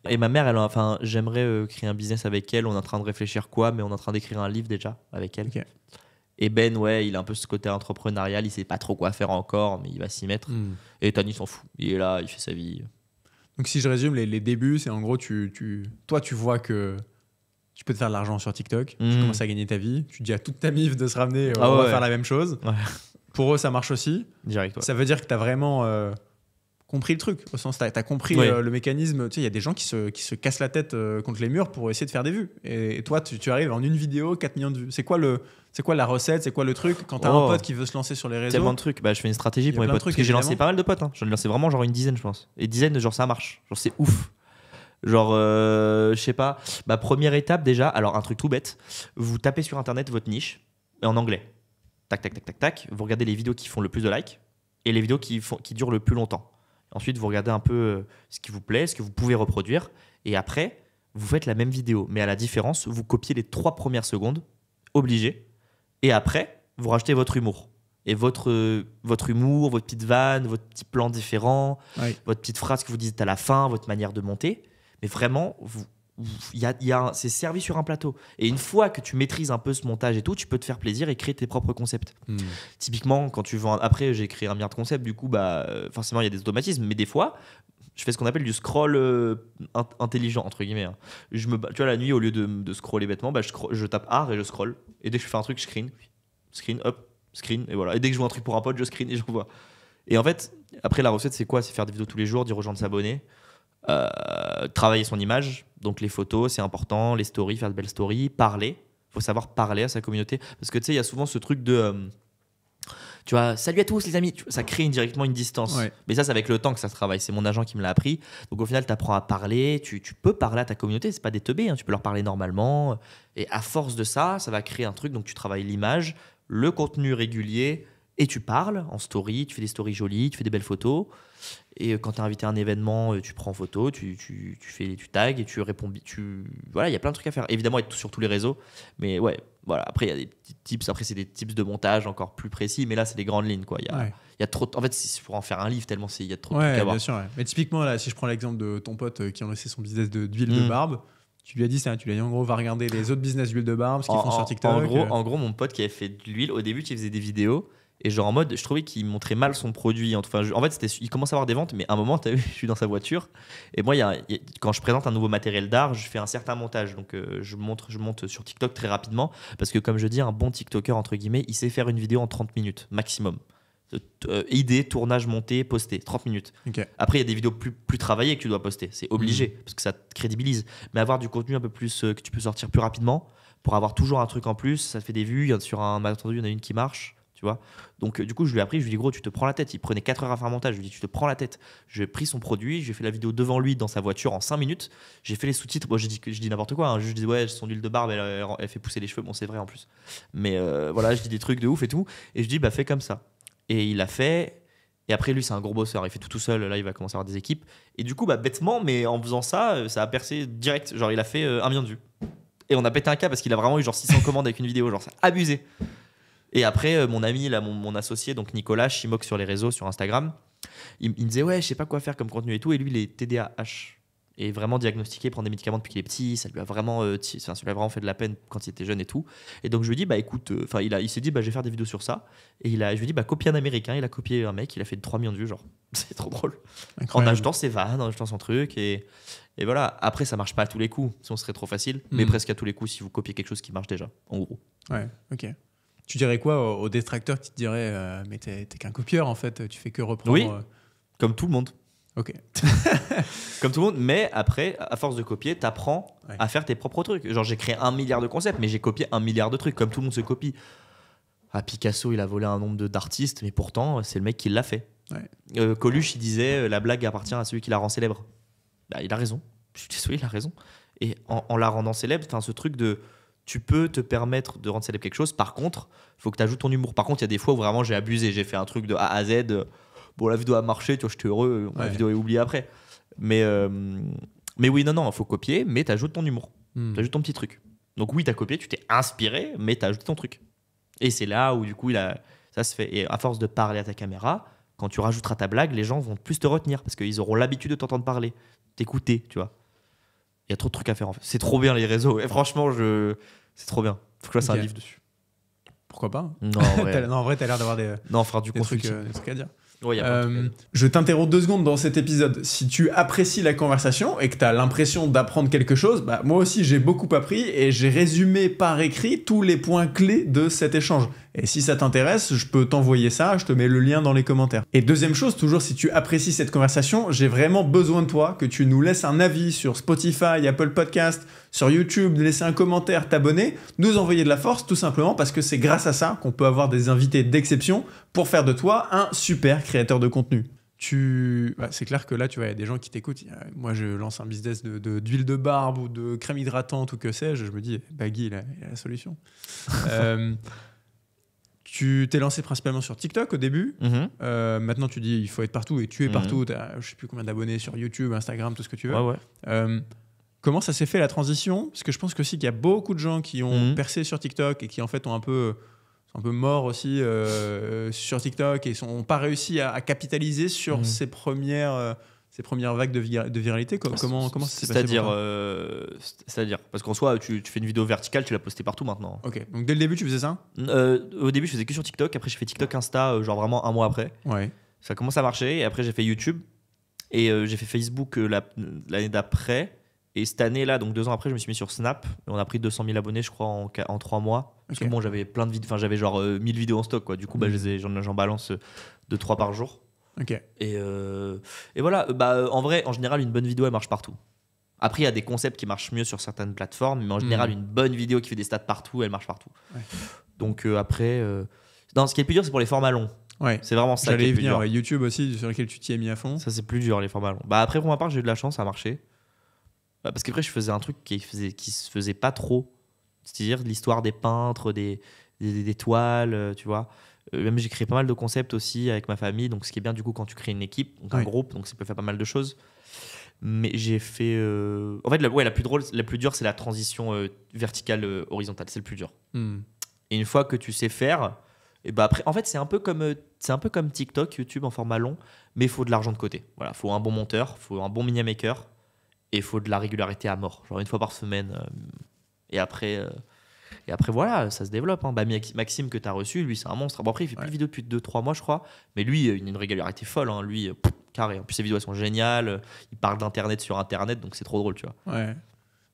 Et ma mère, j'aimerais créer un business avec elle. On est en train de réfléchir quoi, mais on est en train d'écrire un livre déjà avec elle. Okay. Et Ben, il a un peu ce côté entrepreneurial. Il sait pas trop quoi faire encore, mais il va s'y mettre. Et Tani s'en fout. Il est là, il fait sa vie.
Donc, si je résume, les débuts, c'est en gros, toi, tu vois que tu peux te faire de l'argent sur TikTok. Tu commences à gagner ta vie. Tu dis à toute ta mif de se ramener, on va faire la même chose. Ouais. Pour eux, ça marche aussi.
Direct, ouais.
Ça veut dire que tu as vraiment compris le truc. Au sens, tu as compris le mécanisme. Tu sais, il y a des gens qui se cassent la tête contre les murs pour essayer de faire des vues. Et toi, tu arrives en une vidéo, 4 millions de vues. C'est quoi la recette? C'est quoi le truc quand tu as un pote qui veut se lancer sur les réseaux?
Tellement de trucs. Je fais une stratégie pour mes potes. Parce que j'ai lancé pas mal de potes. J'en ai lancé vraiment genre une dizaine, je pense. Et dizaines, genre ça marche. Genre c'est ouf. Genre, je sais pas. Première étape déjà. Alors, un truc tout bête. Vous tapez sur Internet votre niche en anglais. Tac, tac, tac, tac, tac. Vous regardez les vidéos qui font le plus de likes et les vidéos qui durent le plus longtemps. Ensuite, vous regardez un peu ce qui vous plaît, ce que vous pouvez reproduire. Et après, vous faites la même vidéo. Mais à la différence, vous copiez les 3 premières secondes, obligé. Et après, vous rajoutez votre humour. Et votre humour, votre petite vanne, votre petit plan différent, votre petite phrase que vous dites à la fin, votre manière de monter. Mais vraiment, c'est servi sur un plateau. Et une fois que tu maîtrises un peu ce montage et tout, tu peux te faire plaisir et créer tes propres concepts. Typiquement, quand tu vends... Après, j'ai créé un milliard de concepts, du coup, forcément, il y a des automatismes. Mais des fois, je fais ce qu'on appelle du scroll intelligent, entre guillemets. Hein. Tu vois, la nuit, au lieu de scroller bêtement, je tape art et je scroll. Et dès que je fais un truc, je screen, hop, screen, et voilà. Et dès que je vois un truc pour un pote, je screen et j'envoie. Et en fait, après, la recette, c'est quoi? C'est faire des vidéos tous les jours, dire aux gens de s'abonner. Travailler son image, donc les photos c'est important, les stories, faire de belles stories, parler, faut savoir parler à sa communauté parce que tu sais il y a souvent ce truc de tu vois, salut à tous les amis, ça crée indirectement une distance, mais ça c'est avec le temps que ça se travaille, c'est mon agent qui me l'a appris, donc au final tu apprends à parler, tu peux parler à ta communauté, c'est pas des teubés, hein, tu peux leur parler normalement et à force de ça va créer un truc, donc tu travailles l'image, le contenu régulier et tu parles en story, tu fais des stories jolies, tu fais des belles photos. Et quand tu es invité à un événement, tu prends en photo, tu tags et tu réponds. Voilà, il y a plein de trucs à faire. Évidemment, être sur tous les réseaux. Mais ouais, voilà. Après, il y a des petits tips. Après, c'est des tips de montage encore plus précis. Mais là, c'est des grandes lignes. Quoi. Il y a trop. En fait, c'est pour en faire un livre tellement il y a trop de trucs à voir.
Bien sûr. Ouais. Mais typiquement, là, si je prends l'exemple de ton pote qui a lancé son business d'huile de barbe, tu lui as dit ça. Tu lui as dit en gros, va regarder les autres business d'huile de barbe, ce qu'ils font sur TikTok.
En gros, mon pote qui avait fait de l'huile, au début, il faisait des vidéos. Et genre en mode, je trouvais qu'il montrait mal son produit. Enfin, en fait, il commence à avoir des ventes, mais à un moment, tu as vu, je suis dans sa voiture. Et moi, quand je présente un nouveau matériel d'art, je fais un certain montage. Donc, je monte sur TikTok très rapidement. Parce que, comme je dis, un bon TikToker, entre guillemets, il sait faire une vidéo en 30 minutes maximum. Idée, tournage, monté, poster, 30 minutes. Okay. Après, il y a des vidéos plus travaillées que tu dois poster. C'est obligé, parce que ça te crédibilise. Mais avoir du contenu un peu plus que tu peux sortir plus rapidement, pour avoir toujours un truc en plus, ça fait des vues. Sur un malentendu, il y en a une qui marche. Tu vois, donc du coup je lui ai appris, je lui ai dit gros tu te prends la tête, il prenait 4 heures à faire un montage, je lui ai dit tu te prends la tête, j'ai pris son produit, j'ai fait la vidéo devant lui dans sa voiture en 5 minutes, j'ai fait les sous-titres, moi je dis n'importe quoi, hein. Je dis ouais son huile de barbe elle fait pousser les cheveux, bon c'est vrai en plus, mais voilà je dis des trucs de ouf et tout, et je dis fais comme ça, et il a fait, et après lui c'est un gros bosseur, il fait tout seul, là il va commencer à avoir des équipes, et du coup bêtement mais en faisant ça, ça a percé direct, genre il a fait 1 million de vues, et on a pété un câble parce qu'il a vraiment eu genre 600 commandes avec une vidéo, genre c'est abusé. Et après, mon ami, là, mon associé, donc Nicolas, Chimoc sur les réseaux, sur Instagram, il me disait ouais, je sais pas quoi faire comme contenu et tout. Et lui, il est TDAH. et vraiment diagnostiqué, prendre des médicaments depuis qu'il est petit. Ça lui a vraiment, ça lui a vraiment fait de la peine quand il était jeune et tout. Et donc je lui dis, bah écoute, il s'est dit, bah je vais faire des vidéos sur ça. Et je lui dis, bah copie un américain. Il a copié un mec, il a fait 3 millions de vues, genre. C'est trop drôle.
Incroyable.
En ajoutant ses vannes, en ajoutant son truc. Et voilà. Après, ça marche pas à tous les coups, sinon ce serait trop facile. Mais presque à tous les coups si vous copiez quelque chose qui marche déjà, en gros.
Ouais, ok. Tu dirais quoi aux détracteurs qui te diraient mais t'es qu'un copieur en fait, tu fais que reprendre.
Oui, comme tout le monde.
Ok.
Comme tout le monde, mais après, à force de copier, t'apprends à faire tes propres trucs. Genre, j'ai créé 1 milliard de concepts, mais j'ai copié 1 milliard de trucs, comme tout le monde se copie. Ah, Picasso, il a volé un nombre d'artistes, mais pourtant, c'est le mec qui l'a fait.
Ouais.
Coluche, il disait la blague appartient à celui qui la rend célèbre. Bah, il a raison. Je suis désolé, il a raison. Et en la rendant célèbre, ce truc de tu peux te permettre de rendre célèbre quelque chose. Par contre, il faut que tu ajoutes ton humour. Par contre, il y a des fois où vraiment j'ai abusé. J'ai fait un truc de A à Z. Bon, la vidéo a marché, tu vois, j'étais heureux. La vidéo est oubliée après. Mais oui, non, il faut copier, mais tu ajoutes ton humour. Tu ajoutes ton petit truc. Donc oui, tu as copié, tu t'es inspiré, mais tu as ajouté ton truc. Et c'est là où, du coup, ça se fait. Et à force de parler à ta caméra, quand tu rajouteras ta blague, les gens vont plus te retenir parce qu'ils auront l'habitude de t'entendre parler, t'écouter, tu vois. Il y a trop de trucs à faire, en fait. C'est trop bien, les réseaux. Et franchement, c'est trop bien. Faut que je fasse un livre dessus.
Pourquoi pas?
Non, en vrai,
en vrai, t'as l'air d'avoir des trucs à dire.
Ouais,
je t'interromps 2 secondes dans cet épisode. Si tu apprécies la conversation et que tu as l'impression d'apprendre quelque chose, bah, moi aussi j'ai beaucoup appris et j'ai résumé par écrit tous les points clés de cet échange. Et si ça t'intéresse, je peux t'envoyer ça, je te mets le lien dans les commentaires. Et deuxième chose, toujours si tu apprécies cette conversation, j'ai vraiment besoin de toi, que tu nous laisses un avis sur Spotify, Apple Podcast, sur YouTube, de laisser un commentaire, t'abonner, nous envoyer de la force tout simplement parce que c'est grâce à ça qu'on peut avoir des invités d'exception pour faire de toi un super créateur de contenu. C'est clair que là, tu vois, il y a des gens qui t'écoutent. Moi, je lance un business d'huile de barbe ou de crème hydratante ou que sais-je. Je me dis, Baggy, il a la solution. Tu t'es lancé principalement sur TikTok au début. Maintenant, tu dis il faut être partout et tu es partout. Tu as je sais plus combien d'abonnés sur YouTube, Instagram, tout ce que tu veux. Comment ça s'est fait la transition? Parce que je pense que qu'il y a beaucoup de gens qui ont percé sur TikTok et qui en fait sont un peu morts aussi sur TikTok et n'ont pas réussi à capitaliser sur ces premières vagues de viralité. Comment ça s'est passé?
C'est-à-dire, parce qu'en soi, tu fais une vidéo verticale, tu l'as postée partout maintenant.
Ok, donc dès le début, tu faisais ça?
Au début, je faisais que sur TikTok. Après, j'ai fait TikTok, Insta, genre vraiment 1 mois après.
Ouais.
Ça commence à marcher. Et après, j'ai fait YouTube. Et j'ai fait Facebook l'année d'après. Et cette année-là, donc 2 ans après, je me suis mis sur Snap. On a pris 200 000 abonnés, je crois, en 3 mois. Parce que bon, j'avais plein de vidéos. Enfin, j'avais genre 1000 vidéos en stock, quoi. Du coup, j'en balance 2-3 par jour.
Ok.
Et voilà, en vrai, en général, une bonne vidéo, elle marche partout. Après, il y a des concepts qui marchent mieux sur certaines plateformes, mais en général, une bonne vidéo qui fait des stats partout, elle marche partout. Ouais. Donc après, ce qui est le plus dur, c'est pour les formats longs. Ouais. C'est vraiment ça qui est le plus dur.
YouTube aussi, sur lequel tu t'y es mis à fond.
Ça, c'est plus dur, les formats longs. Après, pour ma part, j'ai eu de la chance, ça a marché. Parce qu'après, je faisais un truc qui se faisait pas trop. C'est-à-dire l'histoire des peintres, des toiles, tu vois. Même j'ai créé pas mal de concepts aussi avec ma famille. Donc, ce qui est bien, du coup, quand tu crées une équipe, donc un groupe, donc ça peut faire pas mal de choses. Mais j'ai fait. En fait, la plus dure, c'est la transition verticale horizontale. C'est le plus dur. Et une fois que tu sais faire, et après, en fait, c'est un peu comme TikTok, YouTube en format long, mais il faut de l'argent de côté. Voilà, faut un bon monteur, faut un bon media maker. Et il faut de la régularité à mort, genre 1 fois par semaine. Et après, voilà, ça se développe. Maxime, que tu as reçu, lui, c'est un monstre. Bon, après, il fait plus de vidéos depuis 2-3 mois, je crois. Mais lui, il a une régularité folle. Lui, carré. En plus, ses vidéos, elles sont géniales. Il parle d'Internet sur Internet, donc c'est trop drôle, tu vois. Ouais.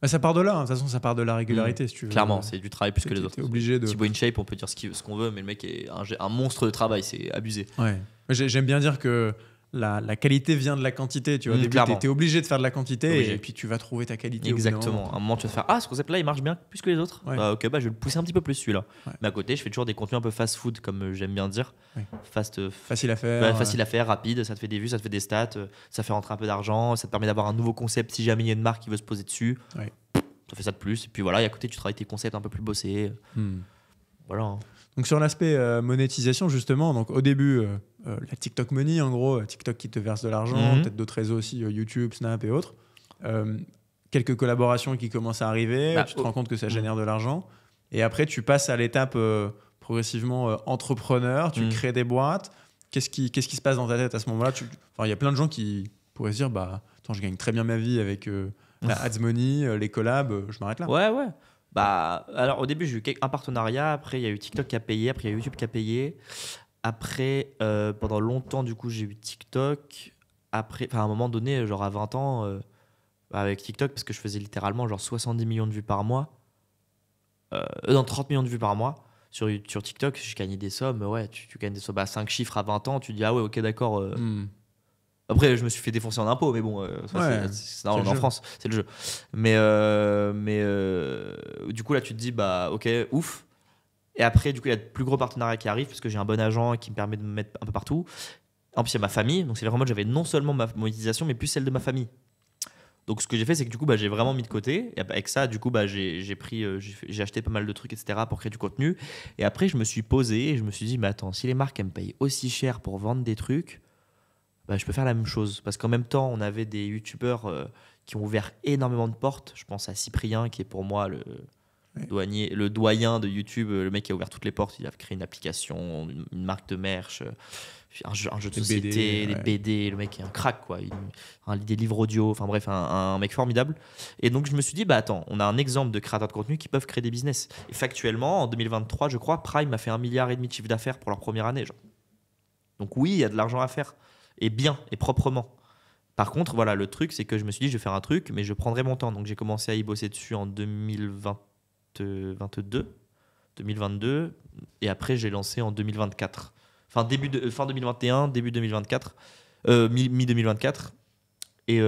Bah, ça part de là. De toute façon, ça part de la régularité, si tu veux.
Clairement, c'est du travail plus que les autres.
Obligé de...
Thibaut InShape, on peut dire ce qu'on veut, mais le mec est un monstre de travail. C'est abusé.
Ouais. J'aime bien dire que la qualité vient de la quantité, tu vois. Tu es obligé de faire de la quantité et puis tu vas trouver ta qualité.
Exactement. À un moment, tu vas te faire ce concept-là, il marche bien plus que les autres. Ouais. Ok, je vais le pousser un petit peu plus celui-là. Ouais. Mais à côté, je fais toujours des contenus un peu fast-food, comme j'aime bien dire. Ouais.
Facile à faire.
Facile à faire, rapide, ça te fait des vues, ça te fait des stats, ça fait rentrer un peu d'argent, ça te permet d'avoir un nouveau concept si jamais il y a une marque qui veut se poser dessus. Ouais. Ça fait ça de plus. Et puis voilà, et à côté, tu travailles tes concepts un peu plus bossés. Voilà.
Donc sur l'aspect monétisation, justement, donc au début, la TikTok Money, en gros, TikTok qui te verse de l'argent, peut-être d'autres réseaux aussi, YouTube, Snap et autres. Quelques collaborations qui commencent à arriver, tu te rends compte que ça génère de l'argent. Et après, tu passes à l'étape progressivement entrepreneur, tu crées des boîtes. Qu'est-ce qui se passe dans ta tête à ce moment-là? Il y a plein de gens qui pourraient se dire, je gagne très bien ma vie avec la Ads Money, les collabs, je m'arrête là.
Ouais. Bah, alors au début, j'ai eu un partenariat, après il y a eu TikTok qui a payé, après il y a YouTube qui a payé. Après, pendant longtemps, du coup, j'ai eu TikTok. Après, à un moment donné, genre à 20 ans, avec TikTok, parce que je faisais littéralement genre 70 millions de vues par mois. Non, 30 millions de vues par mois. Sur TikTok, je gagnais des sommes. Ouais, tu gagnes des sommes à 5 chiffres à 20 ans. Tu dis, ah ouais, ok, d'accord. Après, je me suis fait défoncer en impôts, mais bon, c'est normal, en France, c'est le jeu. Mais du coup, là, tu te dis, bah, ok, ouf. Et après, du coup, il y a de plus gros partenariats qui arrivent parce que j'ai un bon agent qui me permet de me mettre un peu partout. En plus, il y a ma famille. Donc, c'est vraiment, j'avais non seulement ma monétisation, mais plus celle de ma famille. Donc, ce que j'ai fait, c'est que du coup, bah, j'ai vraiment mis de côté. Et avec ça, du coup, bah, j'ai acheté pas mal de trucs, etc., pour créer du contenu. Et après, je me suis posé et je me suis dit, mais attends, si les marques elles me payent aussi cher pour vendre des trucs, bah, je peux faire la même chose. Parce qu'en même temps, on avait des youtubeurs qui ont ouvert énormément de portes. Je pense à Cyprien, qui est pour moi le doyen de YouTube, le mec qui a ouvert toutes les portes. Il a créé une application, une marque de merch, un jeu de société, des BD. Le mec est un crack, quoi. Des livres audio, enfin bref, un mec formidable. Et donc je me suis dit, bah attends, on a un exemple de créateurs de contenu qui peuvent créer des business. Et factuellement, en 2023, je crois, Prime a fait 1,5 milliard de chiffre d'affaires pour leur première année. Genre. Donc oui, il y a de l'argent à faire. Et bien, et proprement. Par contre, voilà, le truc, c'est que je me suis dit, je vais faire un truc, mais je prendrai mon temps. Donc j'ai commencé à y bosser dessus en 2022, et après j'ai lancé en 2024. Fin 2021, début 2024, mi-2024. Et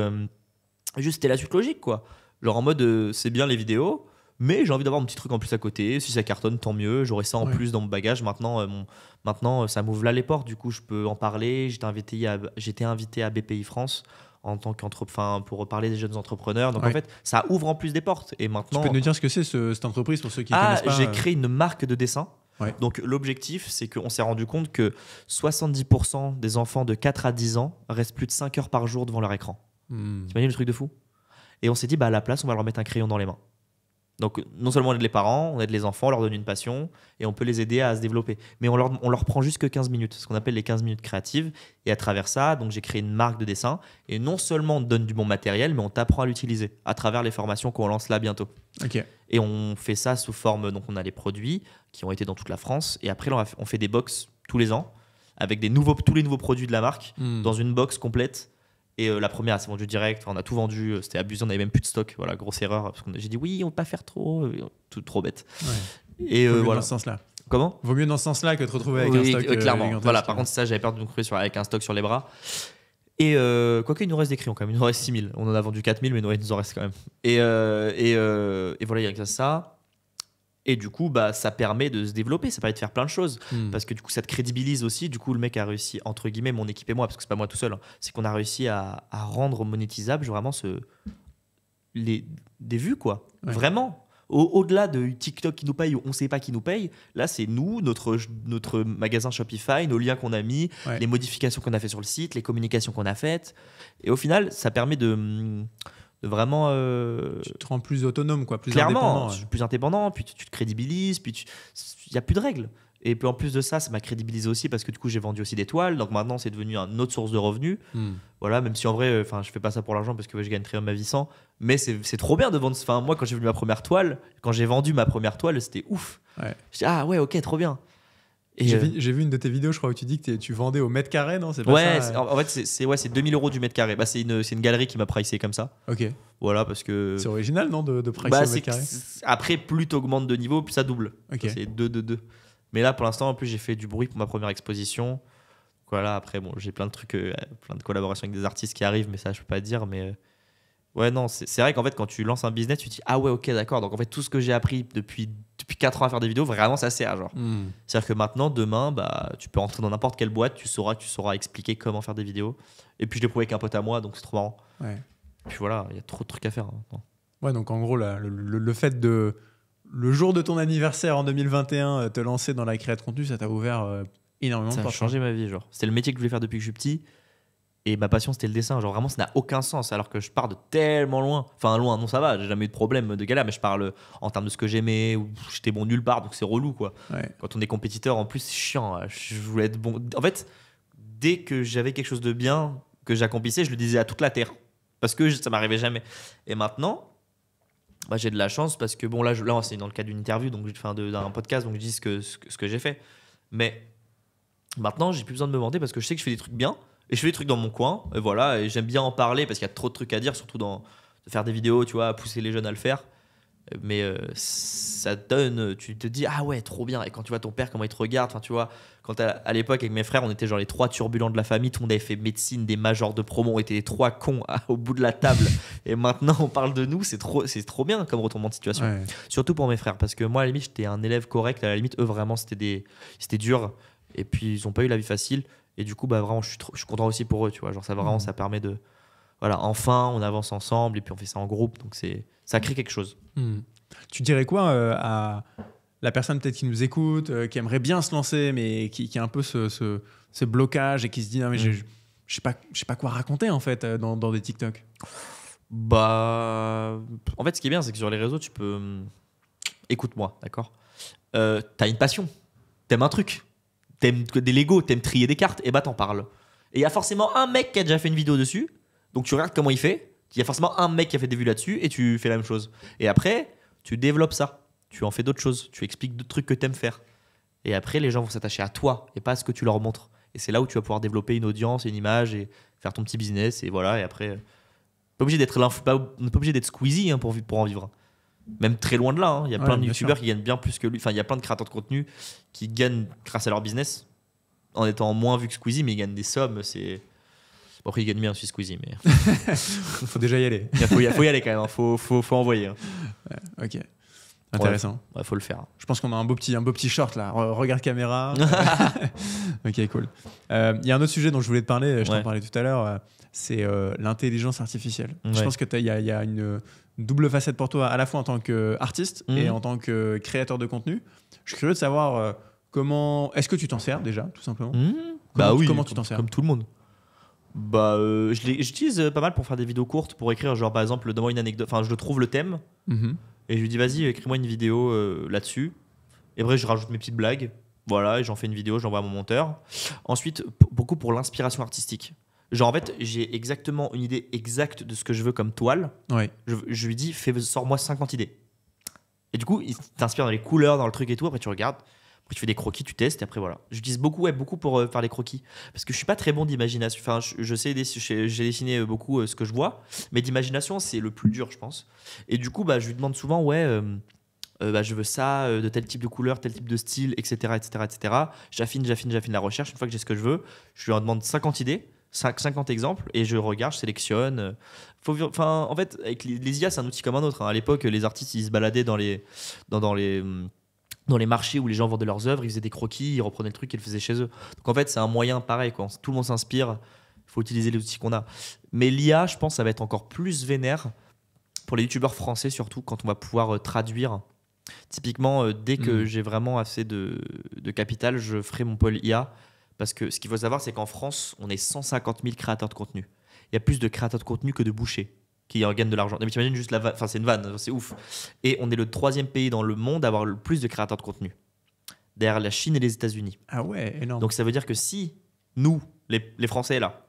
juste, c'était la suite logique, quoi. Genre en mode, c'est bien les vidéos, mais j'ai envie d'avoir un petit truc en plus à côté. Si ça cartonne, tant mieux. J'aurai ça en plus dans mon bagage. Maintenant, ça m'ouvre là les portes. Du coup, je peux en parler. J'étais invité à BPI France en tant pour parler des jeunes entrepreneurs. Donc en fait, ça ouvre en plus des portes. Et maintenant,
tu peux nous dire ce que c'est cette entreprise pour ceux qui ne connaissent pas?
J'ai créé une marque de dessin. Donc l'objectif, c'est qu'on s'est rendu compte que 70% des enfants de 4 à 10 ans restent plus de 5 heures par jour devant leur écran. T'imagines le truc de fou? Et on s'est dit, bah, à la place, on va leur mettre un crayon dans les mains. Donc non seulement on aide les parents, on aide les enfants, on leur donne une passion et on peut les aider à se développer. Mais on leur prend juste que 15 minutes, ce qu'on appelle les 15 minutes créatives. Et à travers ça, donc j'ai créé une marque de dessin. Et non seulement on te donne du bon matériel, mais on t'apprend à l'utiliser à travers les formations qu'on lance là bientôt. Et on fait ça sous forme, donc on a les produits qui ont été dans toute la France. Et après, on fait des box tous les ans avec tous les nouveaux produits de la marque dans une box complète. Et la première, c'est vendu direct. On a tout vendu. C'était abusé. On n'avait même plus de stock. Voilà, grosse erreur. Parce que j'ai dit oui, on ne peut pas faire trop. Trop bête.
Et voilà. Dans ce sens-là.
Comment?
Vaut mieux dans ce sens-là que de te retrouver avec un stock.
Clairement. Voilà, par contre, ça, j'avais peur de me retrouver avec un stock sur les bras. Et quoique, il nous reste des crayons quand même. Il nous reste 6000. On en a vendu 4000, mais il nous en reste quand même. Et voilà, il y a ça. Et du coup, bah, ça permet de se développer, ça permet de faire plein de choses. Parce que du coup, ça te crédibilise aussi. Du coup, le mec a réussi, entre guillemets, mon équipe et moi, parce que c'est pas moi tout seul, hein, c'est qu'on a réussi à rendre monétisable vraiment des vues, quoi. Vraiment. Au-delà de TikTok qui nous paye ou on ne sait pas qui nous paye, là, c'est nous, notre magasin Shopify, nos liens qu'on a mis, les modifications qu'on a fait sur le site, les communications qu'on a faites. Et au final, ça permet de vraiment
tu te rends plus autonome, quoi, plus
clairement,
indépendant,
plus indépendant, puis tu te crédibilises, puis il n'y a plus de règles. Et puis en plus de ça m'a crédibilisé aussi parce que du coup j'ai vendu aussi des toiles, donc maintenant c'est devenu une autre source de revenus. Voilà, même si en vrai, je fais pas ça pour l'argent parce que je gagne très bien ma vie sans, mais c'est trop bien de vendre. Enfin, moi quand j'ai vendu ma première toile, c'était ouf. Je dis ah ouais, ok, trop bien.
J'ai vu une de tes vidéos, je crois, où tu dis que tu vendais au mètre carré, non? C'est pas ça,
en fait, c'est 2000 € du mètre carré. Bah, c'est une galerie qui m'a pricé comme ça.
Ok.
Voilà, parce que.
C'est original, non, de pricer au mètre carré?
Après, plus tu augmentes de niveau, plus ça double. C'est 2. Mais là, pour l'instant, en plus, j'ai fait du bruit pour ma première exposition. Voilà, après, bon, j'ai plein de trucs, plein de collaborations avec des artistes qui arrivent, mais ça, je peux pas dire. Mais ouais, non, c'est vrai qu'en fait, quand tu lances un business, tu te dis ah ouais, ok, d'accord. Donc en fait, tout ce que j'ai appris depuis 4 ans à faire des vidéos, vraiment, ça sert. Genre. C'est-à-dire que maintenant, demain, bah, tu peux rentrer dans n'importe quelle boîte, tu sauras expliquer comment faire des vidéos. Et puis, je l'ai prouvé avec un pote à moi, donc c'est trop marrant. Et puis voilà, il y a trop de trucs à faire. Hein.
Ouais, donc en gros, le fait de. Le jour de ton anniversaire en 2021, te lancer dans la création de contenu, ça t'a ouvert énormément de portes.
Ça a changé ma vie. Genre. C'était le métier que je voulais faire depuis que je suis petit. Et ma passion, c'était le dessin. Genre vraiment, ça n'a aucun sens. Alors que je pars de tellement loin. Enfin, loin, non, ça va. J'ai jamais eu de problème de galère. Mais je parle en termes de ce que j'aimais. Ou j'étais bon nulle part. Donc c'est relou, quoi. Quand on est compétiteur, en plus, c'est chiant. Je voulais être bon. En fait, dès que j'avais quelque chose de bien que j'accomplissais, je le disais à toute la terre. Parce que ça m'arrivait jamais. Et maintenant, bah, j'ai de la chance parce que, bon, là c'est dans le cadre d'une interview, donc d'un podcast, donc je dis ce que j'ai fait. Mais maintenant, j'ai plus besoin de me vanter parce que je sais que je fais des trucs bien et je fais des trucs dans mon coin. Et voilà, et j'aime bien en parler parce qu'il y a trop de trucs à dire, surtout de faire des vidéos, tu vois, pousser les jeunes à le faire. Mais ça donne, tu te dis ah ouais, trop bien. Et quand tu vois ton père comment il te regarde, enfin tu vois, quand à l'époque avec mes frères on était genre les 3 turbulents de la famille, tout le monde avait fait médecine, des majors de promo, on était les 3 cons au bout de la table. Et maintenant on parle de nous, c'est trop bien comme retournement de situation.
Ouais.
Surtout pour mes frères, parce que moi à la limite j'étais un élève correct, à la limite eux vraiment c'était dur. Et puis ils ont pas eu la vie facile. Et du coup bah vraiment je suis content aussi pour eux, tu vois, genre ça vraiment ça permet de voilà, enfin on avance ensemble et puis on fait ça en groupe, donc ça crée quelque chose.
Tu dirais quoi à la personne peut-être qui nous écoute, qui aimerait bien se lancer, mais qui a un peu ce blocage et qui se dit non mais je sais pas quoi raconter en fait dans des TikTok.
Bah, en fait, ce qui est bien, c'est que sur les réseaux, tu peux. Écoute-moi, d'accord. T'as une passion, t'aimes un truc, t'aimes des Lego, t'aimes trier des cartes, et bah t'en parles. Et il y a forcément un mec qui a déjà fait une vidéo dessus, donc tu regardes comment il fait. Il y a forcément un mec qui a fait des vues là-dessus, et tu fais la même chose. Et après, tu développes ça, tu en fais d'autres choses, tu expliques d'autres trucs que t'aimes faire. Et après, les gens vont s'attacher à toi et pas à ce que tu leur montres. Et c'est là où tu vas pouvoir développer une audience et une image et faire ton petit business. Et voilà, et après. Pas obligé d'être on n'est pas obligé d'être Squeezie hein, pour en vivre. Même très loin de là. Hein. Il y a plein de youtubeurs qui gagnent bien plus que lui. Enfin, il y a plein de créateurs de contenu qui gagnent grâce à leur business en étant moins vu que Squeezie, mais ils gagnent des sommes. Bon, après, ils gagnent bien aussi Squeezie, mais.
Faut déjà y aller.
Il faut y aller quand même. Faut envoyer. Hein.
Ouais, ok. Intéressant.
Ouais, faut le faire.
Je pense qu'on a un beau petit short là. Regarde caméra. Ok, cool. Il y a un autre sujet dont je voulais te parler. Je t'en parlais tout à l'heure. C'est l'intelligence artificielle. Ouais. Je pense que il y a une double facette pour toi, à la fois en tant qu'artiste et en tant que créateur de contenu. Je suis curieux de savoir comment. Est-ce que tu t'en sers déjà, tout simplement Comment tu t'en sers
comme tout le monde. Bah, j'utilise pas mal pour faire des vidéos courtes, pour écrire genre par exemple, donne-moi une anecdote. Enfin, je trouve le thème. Et je lui dis, vas-y, écris-moi une vidéo là-dessus. Et après, je rajoute mes petites blagues. Voilà, et j'en fais une vidéo, j'envoie à mon monteur. Ensuite, beaucoup pour l'inspiration artistique. Genre, en fait, j'ai exactement une idée exacte de ce que je veux comme toile.
Ouais.
Je lui dis, sors-moi 50 idées. Et du coup, il t'inspire dans les couleurs, dans le truc et tout. Après, tu regardes. Après, tu fais des croquis, tu testes. Et après, voilà. J'utilise beaucoup pour faire les croquis. Parce que je suis pas très bon d'imagination. Enfin, j'ai dessiné beaucoup ce que je vois. Mais d'imagination, c'est le plus dur, je pense. Et du coup, bah, je lui demande souvent, je veux ça, de tel type de couleur, tel type de style, etc. etc., etc. J'affine la recherche. Une fois que j'ai ce que je veux, je lui en demande 50 idées. 50 exemples et je regarde, je sélectionne. En fait, avec les IA, c'est un outil comme un autre. Hein. À l'époque, les artistes, ils se baladaient dans les marchés où les gens vendaient leurs œuvres, ils faisaient des croquis, ils reprenaient le truc et le faisaient chez eux. Donc en fait, c'est un moyen pareil. Quoi. Tout le monde s'inspire, il faut utiliser les outils qu'on a. Mais l'IA, je pense, ça va être encore plus vénère pour les youtubeurs français, surtout quand on va pouvoir traduire. Typiquement, dès que j'ai vraiment assez de capital, je ferai mon pôle IA. Parce que ce qu'il faut savoir, c'est qu'en France, on est 150 000 créateurs de contenu. Il y a plus de créateurs de contenu que de bouchers qui gagnent de l'argent. Mais t'imagines juste la vanne, enfin c'est une vanne, c'est ouf. Et on est le 3e pays dans le monde à avoir le plus de créateurs de contenu, derrière la Chine et les États-Unis.
Ah ouais, énorme.
Donc ça veut dire que si nous, les Français là,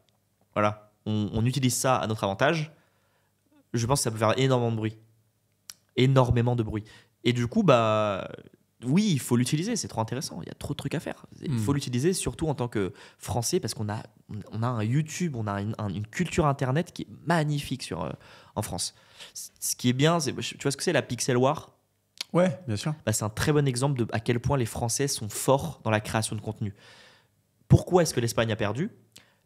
voilà, on utilise ça à notre avantage, je pense que ça peut faire énormément de bruit. Et du coup, bah. Oui, il faut l'utiliser, c'est trop intéressant. Il y a trop de trucs à faire. Il faut l'utiliser surtout en tant que Français parce qu'on a un YouTube, on a une culture Internet qui est magnifique en France. Ce qui est bien, tu vois ce que c'est la Pixel War ?
Ouais, bien sûr.
Bah, c'est un très bon exemple de à quel point les Français sont forts dans la création de contenu. Pourquoi est-ce que l'Espagne a perdu ?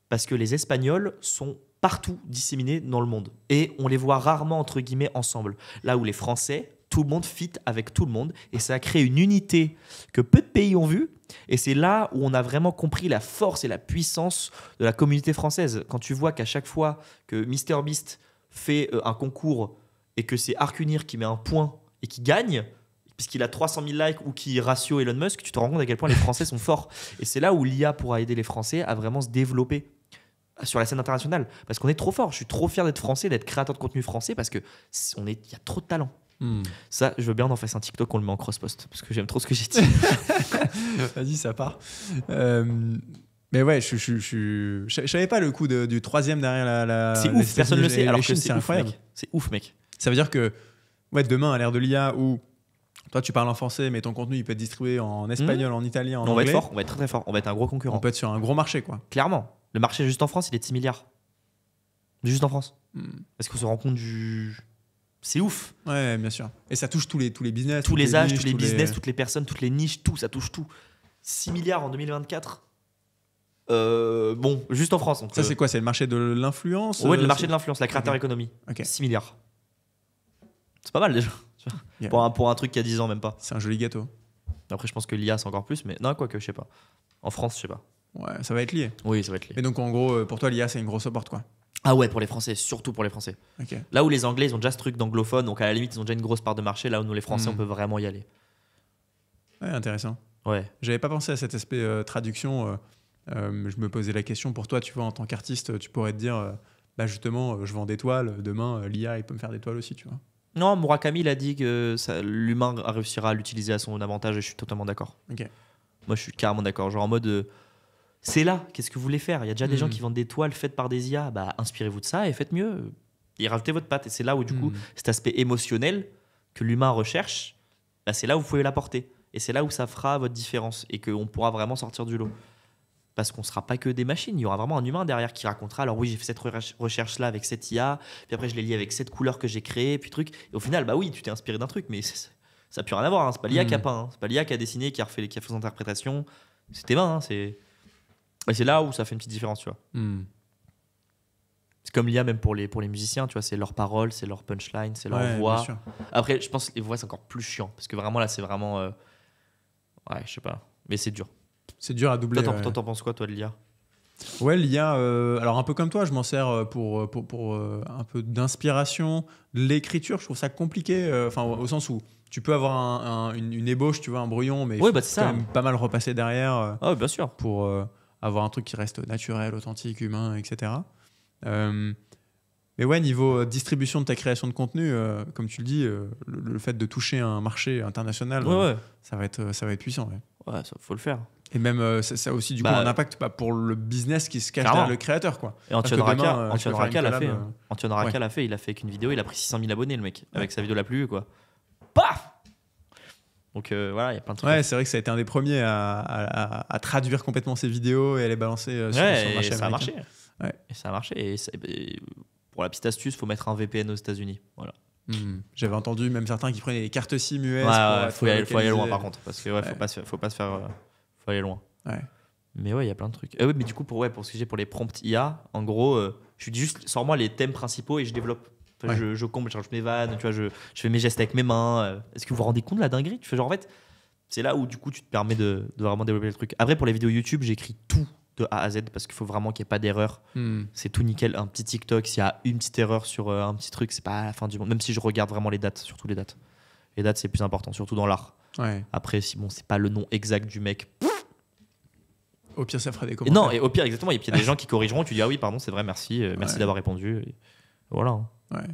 Parce que les Espagnols sont partout disséminés dans le monde. Et on les voit rarement, entre guillemets, ensemble. Là où les Français... tout le monde fit avec tout le monde et ça a créé une unité que peu de pays ont vue et c'est là où on a vraiment compris la force et la puissance de la communauté française. Quand tu vois qu'à chaque fois que MrBeast fait un concours et que c'est Arcunir qui met un point et qui gagne puisqu'il a 300 000 likes ou qui ratio Elon Musk, tu te rends compte à quel point les Français sont forts et c'est là où l'IA pourra aider les Français à vraiment se développer sur la scène internationale parce qu'on est trop fort. Je suis trop fier d'être français, d'être créateur de contenu français parce que il y a trop de talent. Ça, je veux bien en faire un TikTok qu'on le met en cross-post parce que j'aime trop ce que j'ai dit.
Vas-y, ça part. Mais ouais, je savais pas le coup du troisième derrière la.
C'est ouf, personne ne le sait. Alors que c'est
incroyable.
Mec. C'est ouf, mec.
Ça veut dire que demain, à l'ère de l'IA, où toi tu parles en français, mais ton contenu il peut être distribué en espagnol, en italien, en anglais.
On va être fort, on va être très très fort. On va être un gros concurrent.
On peut être sur un gros marché, quoi.
Clairement. Le marché juste en France, il est de 6 milliards. Juste en France. Est-ce qu'on se rend compte du. C'est ouf.
Ouais, bien sûr. Et ça touche tous les business.
Tous les âges, tous les business, toutes les personnes, toutes les niches, tout, ça touche tout. 6 milliards en 2024. Bon, juste en France. Donc,
ça, c'est quoi? C'est le marché de l'influence?
Ouais, le marché de l'influence, la créateur économie. 6 milliards. C'est pas mal déjà. Yeah. Pour un truc qui a 10 ans, même pas.
C'est un joli gâteau.
Après, je pense que l'IA, c'est encore plus. Mais non, quoique, je sais pas. En France, je sais pas.
Ouais, ça va être lié.
Oui, ça va être lié.
Et donc, en gros, pour toi, l'IA, c'est une grosse porte, quoi.
Ah ouais, pour les Français, surtout pour les Français.
Okay.
Là où les Anglais, ils ont déjà ce truc d'anglophone, donc à la limite, ils ont déjà une grosse part de marché. Là où nous, les Français, on peut vraiment y aller.
Ouais, intéressant.
Ouais.
J'avais pas pensé à cet aspect traduction. Je me posais la question, pour toi, tu vois, en tant qu'artiste, tu pourrais te dire, bah justement, je vends des toiles, demain, l'IA, il peut me faire des toiles aussi, tu vois.
Non, Murakami, il a dit que l'humain réussira à l'utiliser à son avantage et je suis totalement d'accord.
Okay.
Moi, je suis carrément d'accord. Genre en mode, c'est là, qu'est-ce que vous voulez faire? Il y a déjà des gens qui vendent des toiles faites par des IA. Bah, inspirez-vous de ça et faites mieux. Et rajoutez votre patte. Et c'est là où, du coup, cet aspect émotionnel que l'humain recherche, bah, c'est là où vous pouvez l'apporter. Et c'est là où ça fera votre différence et qu'on pourra vraiment sortir du lot. Parce qu'on ne sera pas que des machines, il y aura vraiment un humain derrière qui racontera, alors oui, j'ai fait cette recherche-là avec cette IA, puis après je l'ai lié avec cette couleur que j'ai créée, puis truc. Et au final, bah oui, tu t'es inspiré d'un truc, mais ça n'a plus rien à voir. Hein. C'est pas l'IA qui a peint, hein. C'est pas l'IA qui a dessiné, qui a fait son interprétation. C'est tes mains. Hein. Et c'est là où ça fait une petite différence, tu vois. C'est comme l'IA même pour les musiciens, tu vois, c'est leurs paroles, c'est leur punchline, c'est leur voix. Après, je pense que les voix, c'est encore plus chiant, parce que vraiment là, c'est vraiment... Ouais, je sais pas, mais c'est dur.
C'est dur à doubler.
Toi, t'en penses quoi, toi, de l'IA?
Ouais, l'IA, alors un peu comme toi, je m'en sers pour un peu d'inspiration. L'écriture, je trouve ça compliqué, au sens où tu peux avoir une ébauche, tu vois, un brouillon, mais il faut quand même pas mal repasser derrière
bien sûr.
Pour avoir un truc qui reste naturel, authentique, humain, etc. Mais ouais, niveau distribution de ta création de contenu, comme tu le dis, le fait de toucher un marché international, ça va être puissant.
Ouais, ça faut le faire.
Et même ça a aussi du coup un impact pour le business qui se cache derrière le créateur, quoi.
Et Antoine Raka l'a fait. Antoine Raka l'a fait. Il a fait qu'une vidéo, il a pris 600 000 abonnés, le mec, avec sa vidéo la plus vue, quoi. Paf. Donc voilà, il y a plein de trucs.
Ouais, c'est vrai que ça a été un des premiers à traduire complètement ses vidéos et à les balancer sur le marché.
Ça a marché.
Ouais.
Et ça a marché. Et pour la petite astuce, il faut mettre un VPN aux États-Unis. Voilà.
J'avais entendu même certains qui prenaient les cartes SIM US.
Faut aller loin par contre, parce que faut pas se faire. Faut aller loin.
Ouais.
Mais ouais, il y a plein de trucs. Oui, mais du coup, pour ce que j'ai pour les prompts IA, en gros, je dis juste, sors-moi les thèmes principaux et je développe. Enfin, je comble, je change mes vannes, tu vois, je fais mes gestes avec mes mains. Est-ce que vous vous rendez compte de la dinguerie? Tu fais genre, en fait, c'est là où du coup, tu te permets de vraiment développer le truc. Après, pour les vidéos YouTube, j'écris tout de A à Z parce qu'il faut vraiment qu'il n'y ait pas d'erreur. C'est tout nickel. Un petit TikTok, s'il y a une petite erreur sur un petit truc, c'est pas la fin du monde. Même si je regarde vraiment les dates, surtout les dates. Les dates, c'est plus important, surtout dans l'art.
Ouais.
Après, si c'est pas le nom exact du mec.
Au pire, ça fera des commentaires.
Non, et au pire, exactement. Et puis il y a des gens qui corrigeront. Tu dis, ah oui, pardon, c'est vrai, merci. Merci d'avoir répondu. Et voilà.
Ouais.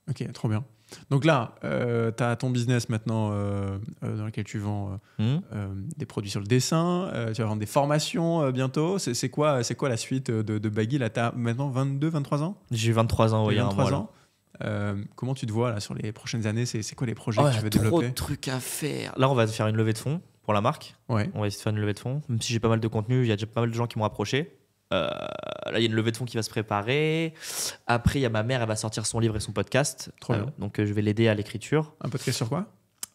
Ok, trop bien. Donc là, tu as ton business maintenant dans lequel tu vends des produits sur le dessin. Tu vas vendre des formations bientôt. C'est quoi la suite de Baggy? Là, tu as maintenant 22, 23 ans?
J'ai 23 ans, il y a un mois.
Comment tu te vois là, sur les prochaines années? C'est quoi les projets que tu veux développer?
Trop de trucs à faire. Là, on va faire une levée de fonds pour la marque.
Ouais.
On va essayer de faire une levée de fonds. Même si j'ai pas mal de contenu, il y a déjà pas mal de gens qui m'ont approché. Là, il y a une levée de fonds qui va se préparer. Après, il y a ma mère, elle va sortir son livre et son podcast.
Trop bien.
Donc, je vais l'aider à l'écriture.
Un podcast sur quoi?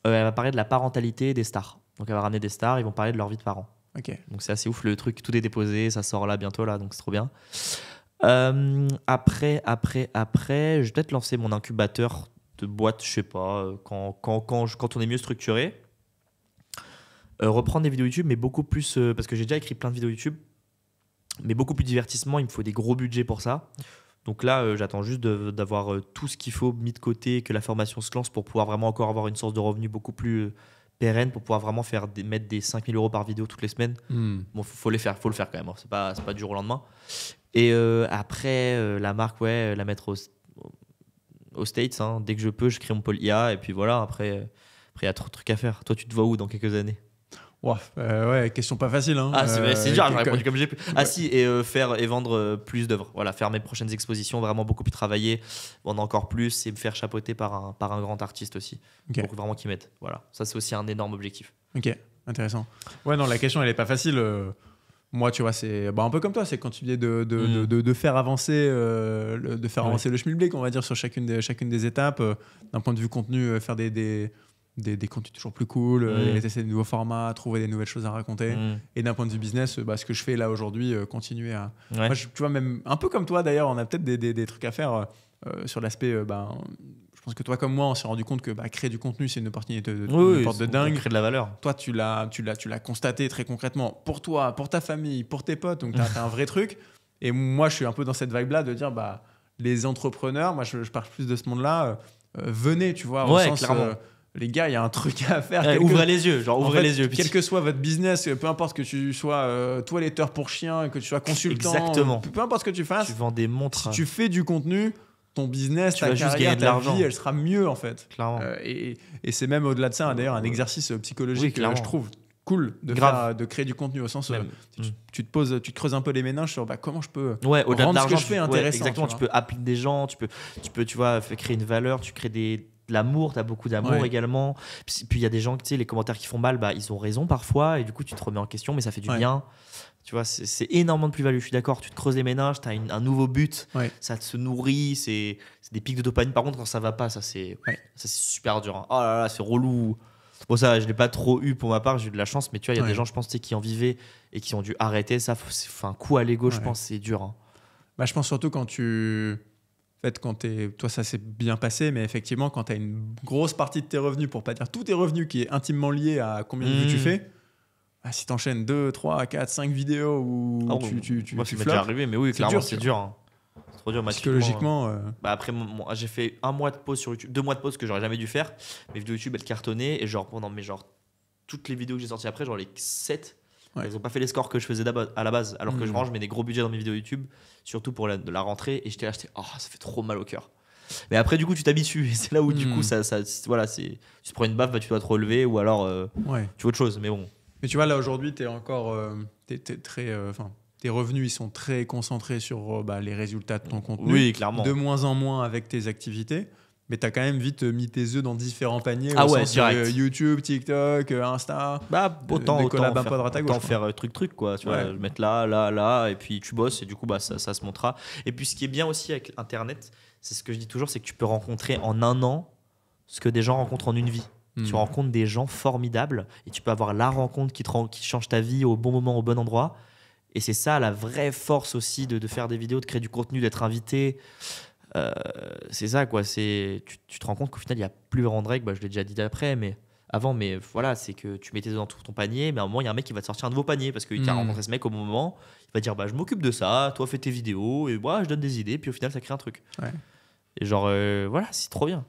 Elle va parler de la parentalité des stars. Donc, elle va ramener des stars, ils vont parler de leur vie de parents.
Ok.
Donc, c'est assez ouf. Le truc, tout est déposé, ça sort là bientôt, là, donc c'est trop bien. Après, je vais peut-être lancer mon incubateur de boîte, je sais pas, quand on est mieux structuré. Reprendre des vidéos YouTube, mais beaucoup plus, parce que j'ai déjà écrit plein de vidéos YouTube, mais beaucoup plus divertissement, il me faut des gros budgets pour ça. Donc là, j'attends juste d'avoir tout ce qu'il faut mis de côté, que la formation se lance pour pouvoir vraiment encore avoir une source de revenus beaucoup plus pérenne, pour pouvoir vraiment mettre des 5 000 € par vidéo toutes les semaines. Bon, faut le faire quand même, hein. C'est pas du jour au lendemain. Et après, la marque, la mettre aux States, hein. Dès que je peux, je crée mon pôle IA, et puis voilà, après, il y a trop de trucs à faire. Toi, tu te vois où dans quelques années?
Ouais, question pas facile. Hein.
Ah, c'est dur, j'ai répondu comme j'ai pu. Ah si, et faire et vendre plus d'œuvres. Voilà, faire mes prochaines expositions, vraiment beaucoup plus travailler, vendre encore plus et me faire chapeauter par un grand artiste aussi.
Okay.
Donc vraiment qui m'aide. Voilà, ça c'est aussi un énorme objectif.
Ok, intéressant. Ouais, non, la question elle est pas facile. Moi, tu vois, c'est un peu comme toi, c'est quand tu viens de faire avancer, avancer le schmilblick, on va dire, sur chacune des étapes, d'un point de vue contenu, faire des contenus toujours plus cool, essayer de nouveaux formats, trouver des nouvelles choses à raconter. Et d'un point de vue business, ce que je fais là aujourd'hui, continuer à...
Ouais.
Moi, tu vois, même un peu comme toi d'ailleurs, on a peut-être des trucs à faire sur l'aspect... je pense que toi comme moi, on s'est rendu compte que créer du contenu, c'est une opportunité une porte de dingue.
Créer de la valeur.
Toi, tu l'as constaté très concrètement pour toi, pour ta famille, pour tes potes. Donc, tu as un vrai truc. Et moi, je suis un peu dans cette vibe-là de dire, les entrepreneurs, moi, je parle plus de ce monde-là, venez, tu vois, au sens... les gars, il y a un truc à faire.
Ouvrez les yeux, ouvrez les yeux.
Quel que soit votre business, peu importe que tu sois toiletteur pour chien, que tu sois consultant,
exactement.
Peu importe ce que tu fasses.
Tu vends des montres.
Si tu fais du contenu, ton business, ta carrière, ta vie, elle sera mieux en fait.
Clairement.
Et c'est même au-delà de ça, d'ailleurs, un exercice psychologique que je trouve cool de créer du contenu au sens tu te creuses un peu les méninges sur comment je peux rendre ce que je fais intéressant.
Exactement, tu peux appeler des gens, tu peux tu vois, créer une valeur, tu crées de l'amour, tu as beaucoup d'amour également. Puis il y a des gens, tu sais, les commentaires qui font mal, ils ont raison parfois et du coup tu te remets en question, mais ça fait du bien. Tu vois, c'est énormément de plus-value, je suis d'accord. Tu te creuses les méninges, tu as un nouveau but, ça te se nourrit, c'est des pics de dopamine. Par contre, quand ça va pas, ça c'est super dur. Hein. Oh là là, c'est relou. Bon, ça, je l'ai pas trop eu pour ma part, j'ai eu de la chance, mais tu vois, il y a des gens, je pense, qui en vivaient et qui ont dû arrêter. Ça, c'est un coup à l'ego, je pense, c'est dur. Hein.
Je pense surtout quand toi, ça s'est bien passé, mais effectivement, quand tu as une grosse partie de tes revenus, pour pas dire tous tes revenus, qui est intimement lié à combien de vues tu fais. Si t'enchaînes 2, 3, 4, 5 vidéos où tu
moi, c'est déjà arrivé, mais oui, clairement, c'est dur. Hein. C'est trop dur,
psychologiquement.
Après, j'ai fait 1 mois de pause sur YouTube, 2 mois de pause que j'aurais jamais dû faire. Mes vidéos YouTube, elles cartonnaient. Et toutes les vidéos que j'ai sorties après, les 7, elles n'ont pas fait les scores que je faisais à la base. Alors que je mets des gros budgets dans mes vidéos YouTube, surtout pour de la rentrée. Et j'étais là, ça fait trop mal au cœur. Mais après, du coup, tu t'habitues. Et c'est là où, du coup, voilà, tu te prends une baffe, tu dois te relever ou alors tu veux autre chose. Mais bon.
Mais tu vois, là, aujourd'hui, t'es encore... tes revenus, ils sont très concentrés sur les résultats de ton contenu.
Oui, clairement.
De moins en moins avec tes activités. Mais t'as quand même vite mis tes œufs dans différents paniers.
Direct.
YouTube, TikTok, Insta.
Autant
faire
truc, quoi. Tu vois, mettre là, et puis tu bosses, et du coup, ça se montrera. Et puis, ce qui est bien aussi avec Internet, c'est ce que je dis toujours, c'est que tu peux rencontrer en 1 an ce que des gens rencontrent en une vie. Tu rencontres des gens formidables et tu peux avoir la rencontre qui change ta vie au bon moment, au bon endroit. Et c'est ça la vraie force aussi de faire des vidéos, de créer du contenu, d'être invité. C'est ça, quoi. Tu te rends compte qu'au final, il n'y a plus vraiment de règles. Je l'ai déjà dit avant, mais voilà, c'est que tu mettais dans tout ton panier, mais à un moment, il y a un mec qui va te sortir un nouveau panier parce qu'il t'a rencontré ce mec au bon moment. Il va dire je m'occupe de ça, toi fais tes vidéos, et moi je donne des idées, puis au final, ça crée un truc. Et voilà, c'est trop bien.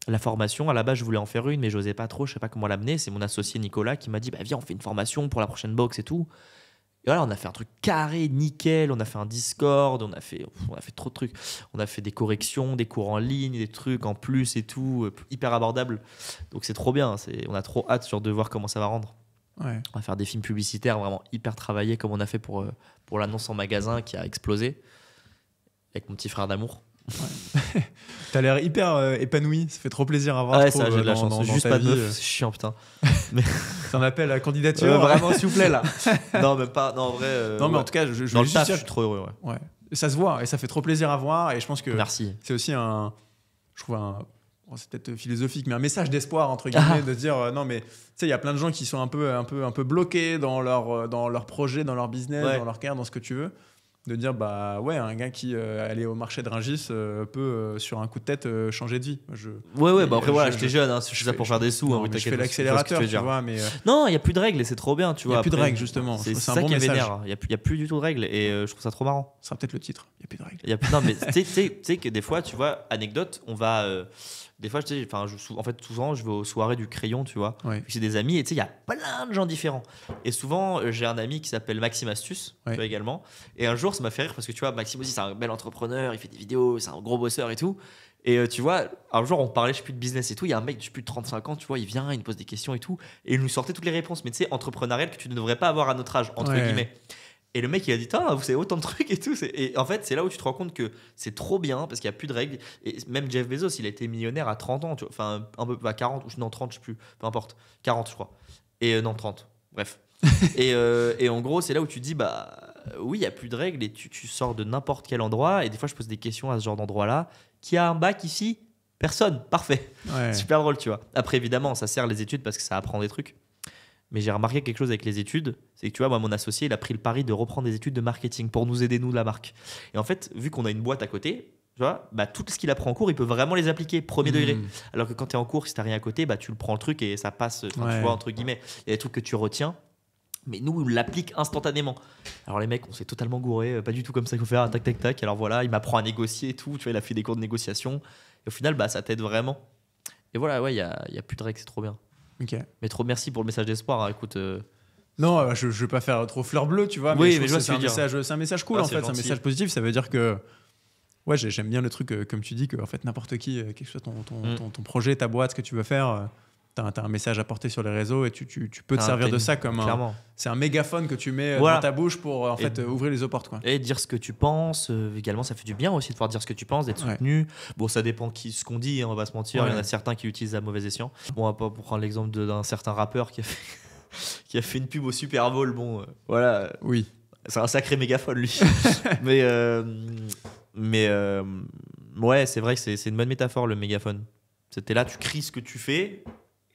La formation, à la base, je voulais en faire une, mais j'osais pas trop, je sais pas comment l'amener. C'est mon associé Nicolas qui m'a dit viens, on fait une formation pour la prochaine box et tout. Et voilà, on a fait un truc carré, nickel. On a fait un Discord, on a fait trop de trucs. On a fait des corrections, des cours en ligne, des trucs en plus et tout, hyper abordable. Donc c'est trop bien. On a trop hâte de voir comment ça va rendre. On va faire des films publicitaires vraiment hyper travaillés, comme on a fait pour l'annonce en magasin qui a explosé avec mon petit frère d'amour.
T'as l'air hyper épanoui, ça fait trop plaisir à voir.
Ça, j'ai de la chance. Juste pas de meuf, c'est chiant, putain.
Mais... T'en appelles à la candidature.
Vraiment, s'il vous plaît, là. Non, même pas. Non, en vrai.
Non, mais en tout cas, je
suis trop heureux.
Ouais. Ça se voit et ça fait trop plaisir à voir. Et je pense que
merci.
C'est aussi c'est peut-être philosophique, mais un message d'espoir entre guillemets, de se dire non mais tu sais, il y a plein de gens qui sont un peu bloqués dans leur projet, dans leur business, dans leur carrière, dans ce que tu veux. De dire un gars qui allait au marché de Rungis peut sur un coup de tête changer de vie.
Après voilà, j'étais jeune, je suis là pour faire des sous.
Je fais l'accélérateur, tu vois, mais
non, il y a plus de règles et c'est trop bien, tu vois.
Il y a plus de règles justement.
C'est ça qui est vénère. Il y a plus du tout de règles et je trouve ça trop marrant.
Ça sera peut-être le titre. Il y a plus de règles.
Non mais tu sais que des fois, tu vois, anecdote, on va des fois, souvent, je vais aux soirées du crayon, tu vois. J'ai des amis et tu sais, il y a plein de gens différents. Et souvent, j'ai un ami qui s'appelle Maxime Astuce, tu vois, également. Et un jour, ça m'a fait rire parce que tu vois, Maxime aussi, c'est un bel entrepreneur, il fait des vidéos, c'est un gros bosseur et tout. Et tu vois, un jour, on parlait, je sais plus, de business et tout. Il y a un mec de plus de 35 ans, tu vois, il vient, il nous pose des questions et tout. Et il nous sortait toutes les réponses, mais tu sais, entrepreneuriales que tu ne devrais pas avoir à notre âge, entre guillemets. Et le mec, il a dit, vous savez autant de trucs et tout. Et en fait, c'est là où tu te rends compte que c'est trop bien parce qu'il n'y a plus de règles. Et même Jeff Bezos, il a été millionnaire à 30 ans, tu vois. Enfin, un peu, à 40, ou non, 30, je sais plus. Peu importe. 40, je crois. Et non, 30. Bref. et en gros, c'est là où tu dis, oui, il n'y a plus de règles et tu sors de n'importe quel endroit. Et des fois, je pose des questions à ce genre d'endroit-là. Qui a un bac ici? Personne. Parfait. Super drôle, tu vois. Après, évidemment, ça sert les études parce que ça apprend des trucs. Mais j'ai remarqué quelque chose avec les études, c'est que tu vois, moi, mon associé, il a pris le pari de reprendre des études de marketing pour nous aider, nous, la marque. Et en fait, vu qu'on a une boîte à côté, tu vois, tout ce qu'il apprend en cours, il peut vraiment les appliquer, premier degré. Alors que quand tu es en cours, si tu n'as rien à côté, tu le prends le truc et ça passe, tu vois, entre guillemets. Il y a des trucs que tu retiens, mais nous, on l'applique instantanément. Alors les mecs, on s'est totalement gouré, pas du tout comme ça qu'il faut faire, tac, tac, tac. Alors voilà, il m'apprend à négocier et tout, tu vois, il a fait des cours de négociation. Et au final, ça t'aide vraiment. Et voilà, ouais, il y a plus de règles, c'est trop bien.
Okay.
Mais trop merci pour le message d'espoir. Hein. Écoute,
non, je vais pas faire trop fleur bleue, tu vois.
Oui,
mais c'est un message cool en fait, c'est un message positif. Ça veut dire que j'aime bien le truc comme tu dis que en fait n'importe qui, quel que soit ton projet, ta boîte, ce que tu veux faire, t'as un message à porter sur les réseaux et tu peux te servir de ça comme c'est un mégaphone que tu mets dans ta bouche pour en fait ouvrir les portes, quoi.
Et dire ce que tu penses également, ça fait du bien aussi de pouvoir dire ce que tu penses, d'être soutenu. Bon, ça dépend ce qu'on dit, on va pas se mentir. Il y en a certains qui utilisent à mauvais escient. Bon, on va pas prendre l'exemple d'un certain rappeur qui a fait une pub au Super Bowl. Bon, voilà.
Oui.
C'est un sacré mégaphone, lui. mais ouais, c'est vrai que c'est une bonne métaphore, le mégaphone. C'était là, tu cries ce que tu fais.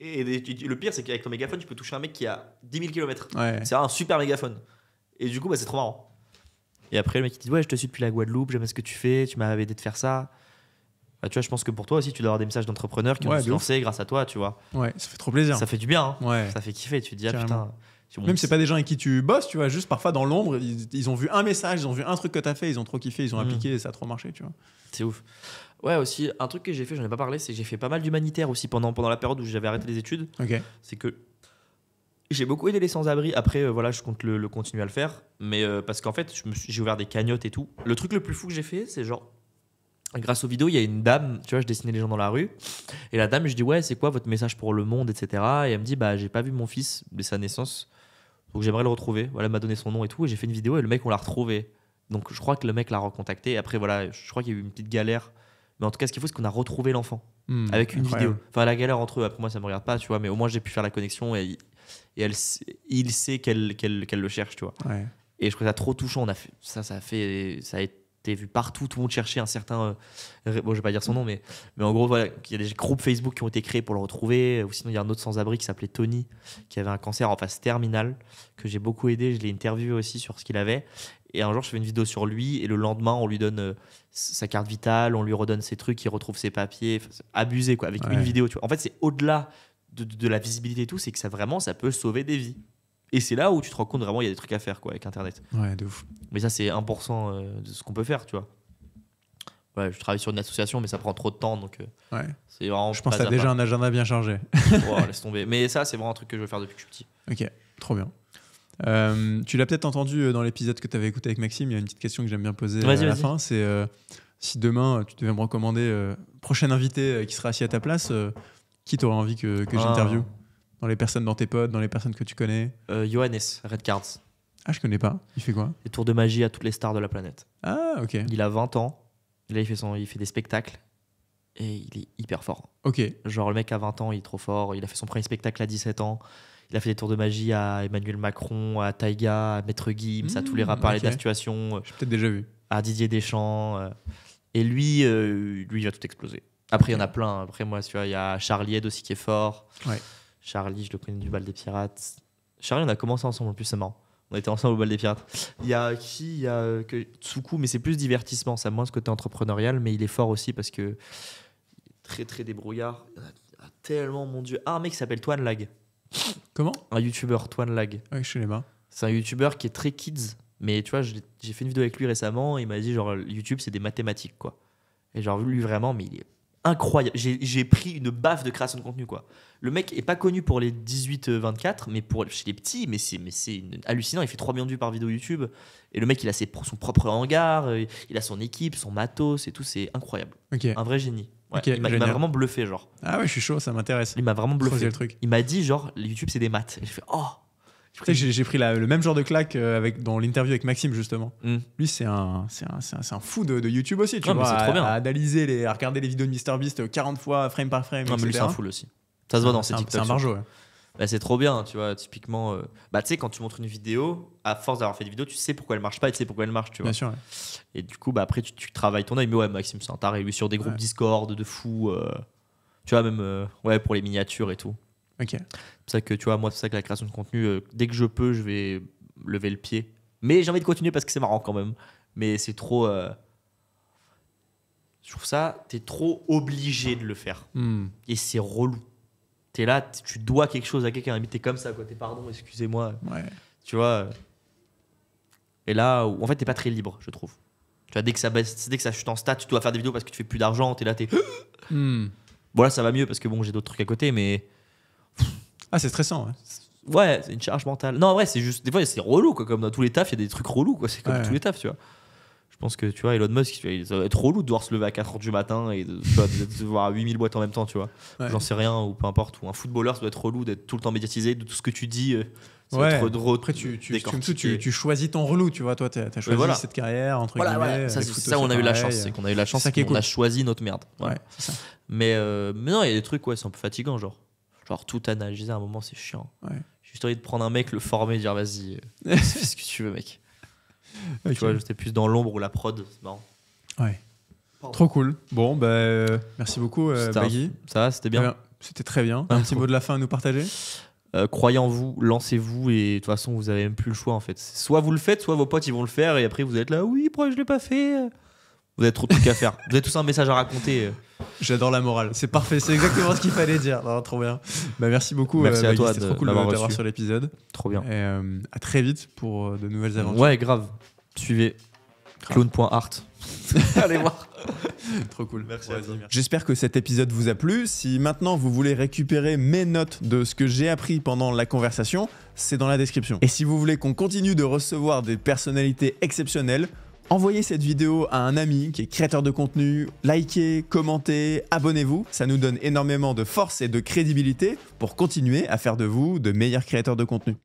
Et le pire, c'est qu'avec ton mégaphone, tu peux toucher un mec qui a 10 000 km. C'est un super mégaphone. Et du coup, c'est trop marrant. Et après, le mec, il dit, ouais, je te suis depuis la Guadeloupe, j'aime ce que tu fais, tu m'as aidé de faire ça. Tu vois, je pense que pour toi aussi, tu dois avoir des messages d'entrepreneurs qui ont se lancé grâce à toi, tu vois.
Ouais, ça fait trop plaisir.
Ça fait du bien. Hein. Ça fait kiffer. Tu te dis, putain.
Même c'est pas des gens avec qui tu bosses, tu vois, juste parfois dans l'ombre, ils ont vu un message, ils ont vu un truc que t'as fait, ils ont trop kiffé, ils ont appliqué et ça a trop marché, tu vois.
C'est ouf. Ouais, aussi, un truc que j'ai fait, j'en ai pas parlé, c'est que j'ai fait pas mal d'humanitaire aussi pendant la période où j'avais arrêté les études. C'est que j'ai beaucoup aidé les sans-abri. Après, voilà, je compte le continuer à le faire. Mais parce qu'en fait, j'ai ouvert des cagnottes et tout. Le truc le plus fou que j'ai fait, c'est genre, grâce aux vidéos, il y a une dame, tu vois, je dessinais les gens dans la rue. Et la dame, je dis, ouais, c'est quoi votre message pour le monde, etc. Et elle me dit, j'ai pas vu mon fils dès sa naissance. Donc j'aimerais le retrouver. Voilà, elle m'a donné son nom et tout. Et j'ai fait une vidéo et le mec, on l'a retrouvé. Donc je crois que le mec l'a recontacté. Et après, voilà, je crois qu'il y a eu une petite galère. Mais en tout cas, ce qu'il faut, c'est qu'on a retrouvé l'enfant avec une vidéo. Enfin, la galère entre eux, après moi, ça me regarde pas, tu vois. Mais au moins, j'ai pu faire la connexion et il sait qu'elle le cherche, tu vois.
Ouais.
Et je trouve ça trop touchant. On a fait, ça a été vu partout. Tout le monde cherchait un certain. Bon, je vais pas dire son nom, mais en gros, voilà, il y a des groupes Facebook qui ont été créés pour le retrouver. Ou sinon, il y a un autre sans-abri qui s'appelait Tony, qui avait un cancer en phase terminale, que j'ai beaucoup aidé. Je l'ai interviewé aussi sur ce qu'il avait. Et un jour, je fais une vidéo sur lui. Et le lendemain, on lui donne sa carte vitale, on lui redonne ses trucs, il retrouve ses papiers. Enfin, abusé, quoi, avec une vidéo. Tu vois. En fait, c'est au-delà de la visibilité et tout, c'est que ça peut sauver des vies. Et c'est là où tu te rends compte vraiment il y a des trucs à faire, quoi, avec Internet.
Ouais, de ouf.
Mais ça, c'est 1% de ce qu'on peut faire, tu vois. Ouais, je travaille sur une association, mais ça prend trop de temps, donc c'est vraiment.
Je pense que tu as déjà un agenda bien chargé.
Oh, laisse tomber. Mais ça, c'est vraiment un truc que je veux faire depuis que je suis
petit. Ok, trop bien. Tu l'as peut-être entendu dans l'épisode que tu avais écouté avec Maxime, il y a une petite question que j'aime bien poser à la fin. C'est si demain tu devais me recommander prochain invité qui sera assis à ta place, qui t'aurais envie que j'interviewe dans les personnes, dans tes potes, dans les personnes que tu connais?
Johannes, Red Cards.
Ah, je connais pas. Il fait quoi?
Les tours de magie à toutes les stars de la planète.
Ah, ok.
Il a 20 ans. Là, il fait des spectacles. Et il est hyper fort.
Ok.
Genre, le mec à 20 ans, il est trop fort. Il a fait son premier spectacle à 17 ans. Il a fait des tours de magie à Emmanuel Macron, à Taïga, à Maître Gims, à tous les rappeurs de la situation.
J'ai peut-être déjà vu.
À Didier Deschamps. Et lui, il va tout exploser. Après, il y en a plein. Après, moi, tu vois, il y a Charlie Head aussi qui est fort.
Ouais.
Charlie, je le connais du Bal des Pirates. Charlie, on a commencé ensemble en plus, c'est marrant. On était ensemble au Bal des Pirates. Il y a qui? Il y a Tsuku, mais c'est plus divertissement. Ça a moins ce côté entrepreneurial, mais il est fort aussi parce que très très débrouillard. Il y a tellement, mon Dieu. Ah, un mec qui s'appelle Twan Lag.
Comment?
Un youtubeur, Twan Lag.
Ouais, je sais pas.
C'est un youtubeur qui est très kids, mais tu vois, j'ai fait une vidéo avec lui récemment. Il m'a dit genre YouTube, c'est des mathématiques, quoi. Et genre lui vraiment, mais il est incroyable. J'ai pris une baffe de création de contenu, quoi. Le mec est pas connu pour les 18-24, mais chez les petits, mais c'est hallucinant. Il fait 3 millions de vues par vidéo YouTube. Et le mec, il a son propre hangar, il a son équipe, son matos et tout. C'est incroyable. Un vrai génie. Ouais, il m'a vraiment bluffé, genre.
Ah ouais, je suis chaud, ça m'intéresse.
Il m'a vraiment bluffé.
Le truc.
Il m'a dit, genre, YouTube, c'est des maths. Et j'ai fait, oh.
J'ai pris le même genre de claque dans l'interview avec Maxime, justement. Lui, c'est un fou de YouTube aussi, tu vois.
C'est trop bien.
À regarder les vidéos de MrBeast 40 fois, frame par frame.
Non, mais lui, c'est un fou aussi. Ça se voit dans ses TikToks.
C'est un barjo, ouais.
Bah, c'est trop bien, tu vois. Typiquement, tu sais, quand tu montres une vidéo, à force d'avoir fait des vidéos, tu sais pourquoi elle marche pas et tu sais pourquoi elle marche, tu vois.
Bien sûr. Ouais.
Et du coup, après, tu travailles ton œil. Mais ouais, Maxime, c'est un taré. Lui, sur des groupes Discord de fous. Tu vois, même pour les miniatures et tout.
Ok.
C'est ça que, tu vois, moi, c'est ça que la création de contenu, dès que je peux, je vais lever le pied. Mais j'ai envie de continuer parce que c'est marrant quand même. Mais c'est trop. Je trouve ça, t'es trop obligé de le faire. Et c'est relou. T'es là, tu dois quelque chose à quelqu'un. T'es comme ça, quoi. T'es pardon, excusez-moi.
Ouais.
Tu vois. Et là, en fait, t'es pas très libre, je trouve. Tu vois, dès que ça baisse, dès que ça chute en stats, tu dois faire des vidéos parce que tu fais plus d'argent. T'es là, Bon, là, ça va mieux parce que bon, j'ai d'autres trucs à côté, mais.
Ah, c'est stressant, ouais.
Ouais, c'est une charge mentale. Non, en vrai, c'est juste. Des fois, c'est relou, quoi. Comme dans tous les tafs, il y a des trucs relous, quoi. C'est comme tous les tafs, tu vois. Je pense que, tu vois, Elon Musk, ça va être relou de devoir se lever à 4h du matin et de voir 8000 boîtes en même temps, tu vois. Ouais. J'en sais rien, ou peu importe. Ou un footballeur, ça doit être relou d'être tout le temps médiatisé, de tout ce que tu dis.
Après, tu choisis ton relou, tu vois. Toi, t'as choisi cette carrière, entre guillemets.
Ça, on a eu la chance. C'est qu'on a eu la chance qu'on a choisi notre merde.
Ouais, c'est ça.
Mais non, il y a des trucs, c'est un peu fatigant, genre tout analyser à un moment, c'est chiant.
Ouais.
J'ai juste envie de prendre un mec, le former, dire vas-y, fais ce que tu veux, mec. Okay. Tu vois, j'étais plus dans l'ombre ou la prod, c'est marrant.
Ouais. Trop cool. Bon, merci beaucoup, Baggy.
Ça, c'était bien.
C'était très bien. Un petit mot de la fin à nous partager.
Croyez en vous, lancez-vous et de toute façon, vous avez même plus le choix en fait. Soit vous le faites, soit vos potes ils vont le faire et après vous êtes là, oui, pourquoi je l'ai pas fait? Vous avez trop de trucs à faire. Vous avez tous un message à raconter.
J'adore la morale. C'est parfait. C'est exactement ce qu'il fallait dire. Non, trop bien. Merci beaucoup.
Merci à toi.
C'était trop cool de t'avoir sur l'épisode.
Trop bien.
Et à très vite pour de nouvelles aventures.
Ouais, grave. Suivez clown.art. Allez voir.
Trop cool.
Merci à toi.
J'espère que cet épisode vous a plu. Si maintenant vous voulez récupérer mes notes de ce que j'ai appris pendant la conversation, c'est dans la description. Et si vous voulez qu'on continue de recevoir des personnalités exceptionnelles, envoyez cette vidéo à un ami qui est créateur de contenu, likez, commentez, abonnez-vous. Ça nous donne énormément de force et de crédibilité pour continuer à faire de vous de meilleurs créateurs de contenu.